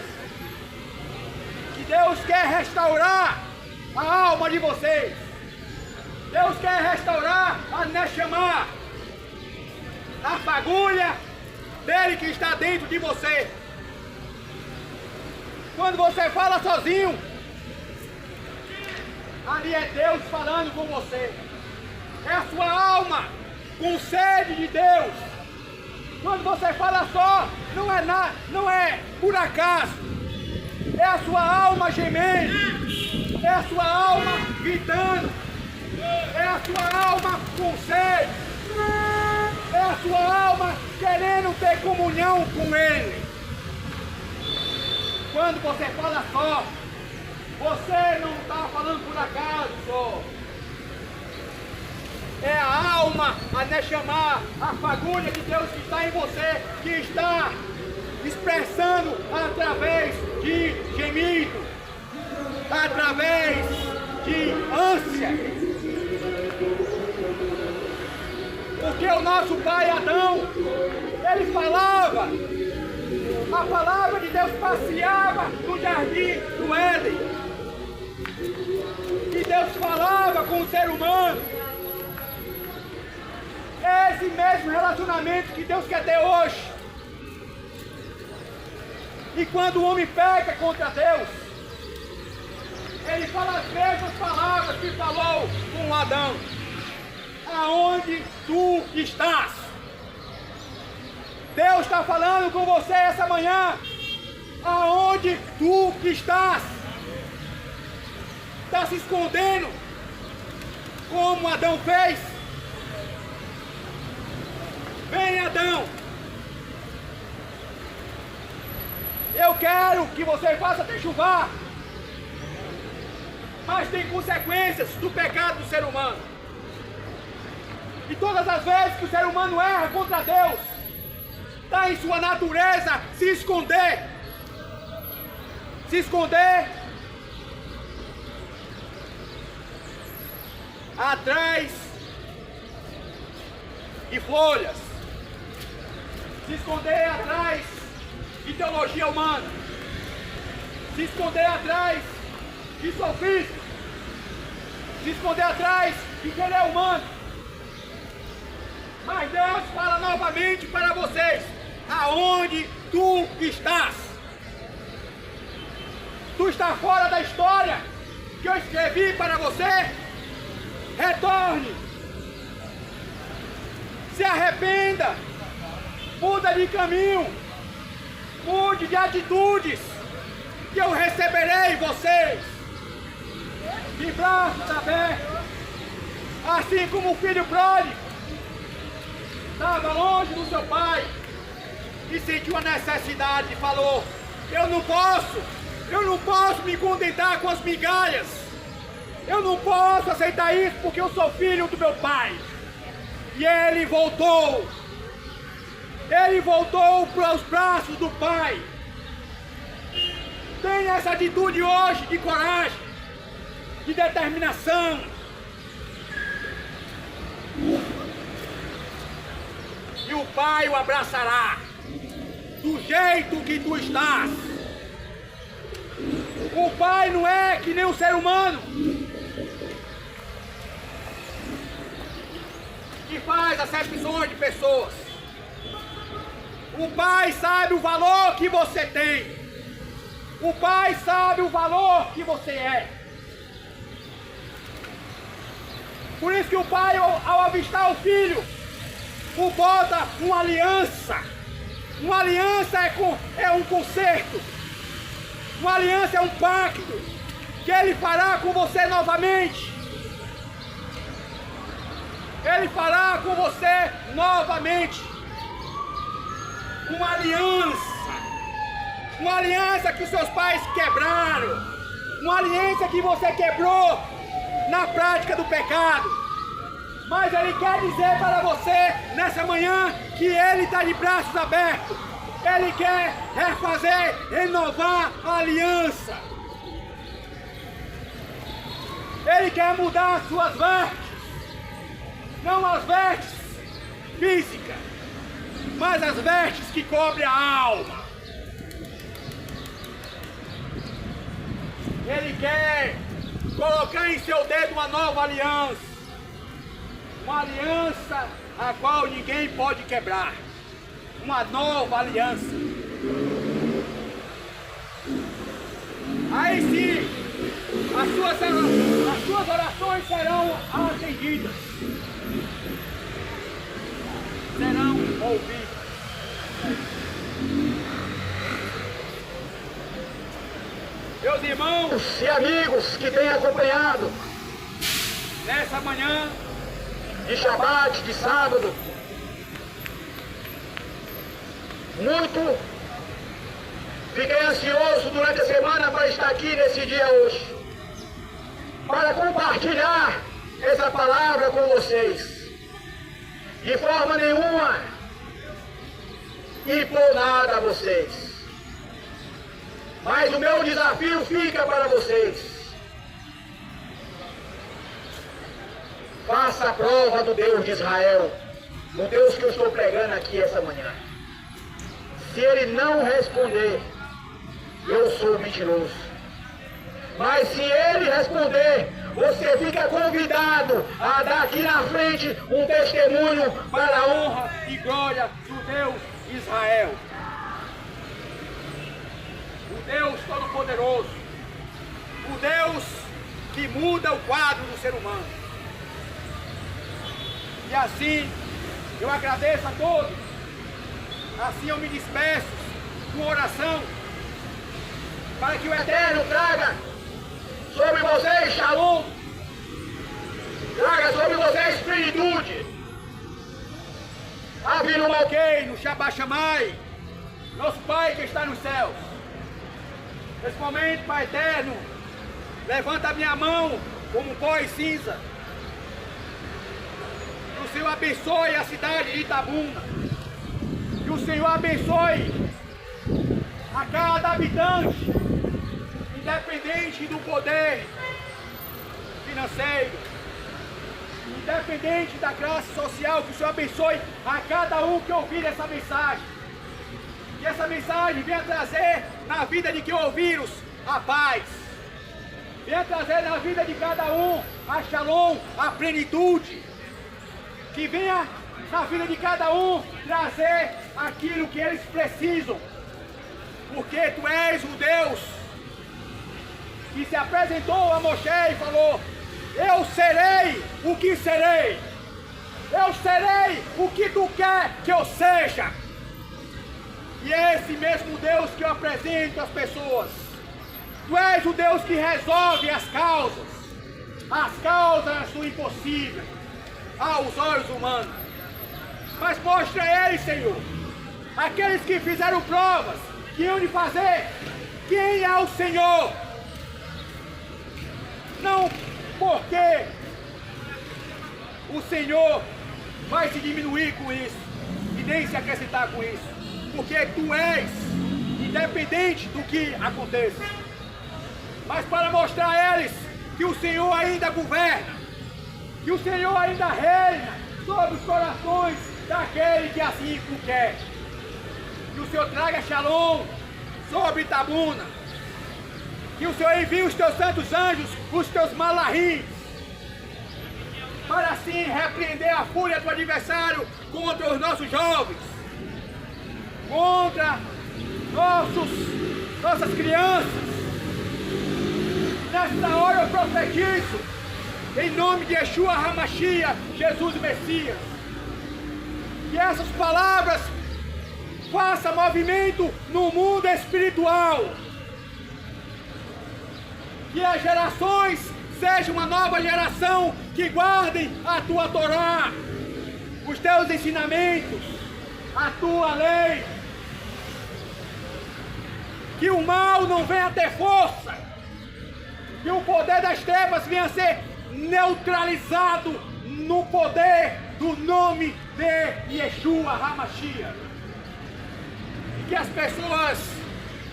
que Deus quer restaurar a alma de vocês. Deus quer restaurar a Neshama, a fagulha dele que está dentro de você. Quando você fala sozinho, ali é Deus falando com você. É a sua alma com sede de Deus. Quando você fala só, não é por acaso. É a sua alma gemendo. É a sua alma gritando. É a sua alma com sede. É a sua alma querendo ter comunhão com Ele. Quando você fala só, você não está falando por acaso só. É a alma, a Neshama, a fagulha de Deus que está em você, que está expressando através de gemido, através de ânsia. Porque o nosso pai Adão, ele falava, a palavra de Deus passeava no jardim do Éden. E Deus falava com o ser humano. É esse mesmo relacionamento que Deus quer ter hoje. E quando o homem peca contra Deus, ele fala as mesmas palavras que falou com Adão. Aonde tu estás? Deus está falando com você essa manhã. Aonde tu estás? Está se escondendo como Adão fez? Vem, Adão. Eu quero que você faça até chuvar. Mas tem consequências do pecado do ser humano. E todas as vezes que o ser humano erra contra Deus, está em sua natureza se esconder. Se esconder atrás de folhas. Se esconder atrás de teologia humana. Se esconder atrás de sofismo. Se esconder atrás de querer humano. Mas Deus fala novamente para vocês. Aonde tu estás? Tu está fora da história que eu escrevi para você? Retorne. Se arrependa. Muda de caminho. Mude de atitudes. Que eu receberei vocês de braços abertos. Assim como o filho pródigo estava longe do seu pai e sentiu a necessidade e falou: eu não posso me contentar com as migalhas, eu não posso aceitar isso porque eu sou filho do meu pai. E ele voltou para os braços do pai. Tenha essa atitude hoje de coragem, de determinação. E o pai o abraçará do jeito que tu estás. O pai não é que nem um ser humano que faz acepções de pessoas. O pai sabe o valor que você tem. O pai sabe o valor que você é. Por isso que o pai, ao avistar o filho, o bota uma aliança. Uma aliança é um concerto. Uma aliança é um pacto que ele fará com você novamente. Ele fará com você novamente. Uma aliança. Uma aliança que os seus pais quebraram. Uma aliança que você quebrou na prática do pecado. Mas ele quer dizer para você nessa manhã que ele está de braços abertos. Ele quer refazer, renovar a aliança. Ele quer mudar as suas vestes. Não as vestes físicas, mas as vestes que cobrem a alma. Ele quer colocar em seu dedo uma nova aliança. Uma aliança a qual ninguém pode quebrar. Uma nova aliança. Aí sim, as suas orações serão atendidas. Serão ouvidas. Meus irmãos E amigos que têm acompanhado nessa manhã de Shabat, de sábado, muito fiquei ansioso durante a semana para estar aqui nesse dia hoje, para compartilhar essa palavra com vocês. De forma nenhuma impor nada a vocês, mas o meu desafio fica para vocês. Faça a prova do Deus de Israel, o Deus que eu estou pregando aqui essa manhã. Se ele não responder, eu sou mentiroso. Mas se ele responder, você fica convidado a dar aqui na frente um testemunho para a honra e glória do Deus de Israel. O Deus Todo-Poderoso. O Deus que muda o quadro do ser humano. E assim, eu agradeço a todos. Assim eu me despeço com oração, para que o Eterno traga sobre vocês Shalom, traga sobre vocês plenitude. Avinu Malkeinu, Shabbat Shammai, nosso Pai que está nos céus. Nesse momento, Pai Eterno, levanta a minha mão como pó e cinza. Que o Senhor abençoe a cidade de Itabuna. Que o Senhor abençoe a cada habitante, independente do poder financeiro, independente da classe social. Que o Senhor abençoe a cada um que ouvir essa mensagem. Que essa mensagem venha trazer na vida de quem ouviram a paz. Venha trazer na vida de cada um a shalom, a plenitude. Que venha na vida de cada um trazer aquilo que eles precisam. Porque tu és o Deus que se apresentou a Moisés e falou: eu serei o que serei. Eu serei o que tu quer que eu seja. E é esse mesmo Deus que eu apresento às pessoas. Tu és o Deus que resolve as causas do impossível aos olhos humanos. Mas mostra a eles, Senhor, aqueles que fizeram provas, que iam de fazer, quem é o Senhor. Não porque o Senhor vai se diminuir com isso, e nem se acrescentar com isso. Porque tu és independente do que aconteça. Mas para mostrar a eles que o Senhor ainda governa, que o Senhor ainda reina sobre os corações daquele que assim o quer. Que o Senhor traga shalom sobre Itabuna. Que o Senhor envie os teus santos anjos, os teus malahim, para assim repreender a fúria do adversário contra os nossos jovens, contra nossas crianças. Nesta hora eu profetizo, em nome de Yeshua HaMashiach, Jesus Messias, que essas palavras façam movimento no mundo espiritual. Que as gerações sejam uma nova geração que guardem a tua Torá, os teus ensinamentos, a tua lei. Que o mal não venha ter força, que o poder das trevas venha a ser neutralizado no poder do nome de Yeshua HaMashiach. que as pessoas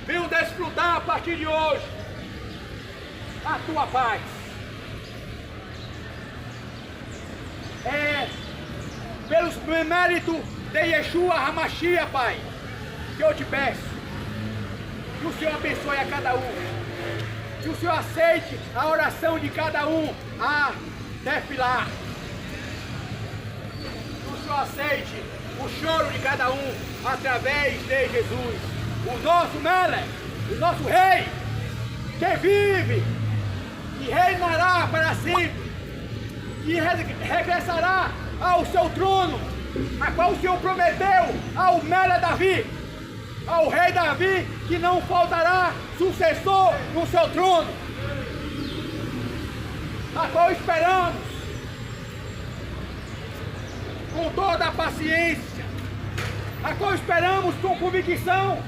venham desfrutar a partir de hoje a tua paz. É pelos méritos de Yeshua HaMashiach, Pai, que eu te peço que o Senhor abençoe a cada um, que o Senhor aceite a oração de cada um a defilar, que o Senhor aceite o choro de cada um através de Jesus, o nosso Melech, o nosso Rei, que vive e reinará para sempre, e regressará ao seu trono, a qual o Senhor prometeu ao Melech Davi, ao rei Davi, que não faltará sucessor no seu trono, a qual esperamos com toda a paciência, a qual esperamos com convicção,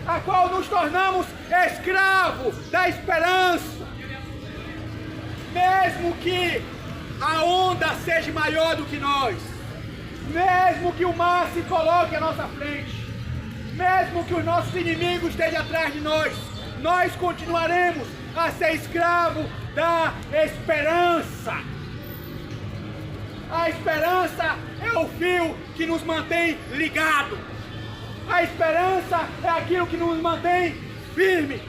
a qual nos tornamos escravos da esperança, mesmo que a onda seja maior do que nós, mesmo que o mar se coloque à nossa frente, mesmo que os nossos inimigos estejam atrás de nós, nós continuaremos a ser escravos da esperança. A esperança é o fio que nos mantém ligados. A esperança é aquilo que nos mantém firme.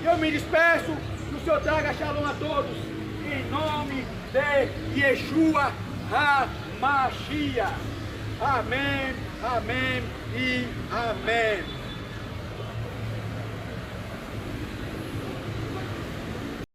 Eu me despeço, que o Senhor traga shalom a todos, em nome de Yeshua HaMashiach. Amém, amém e amém.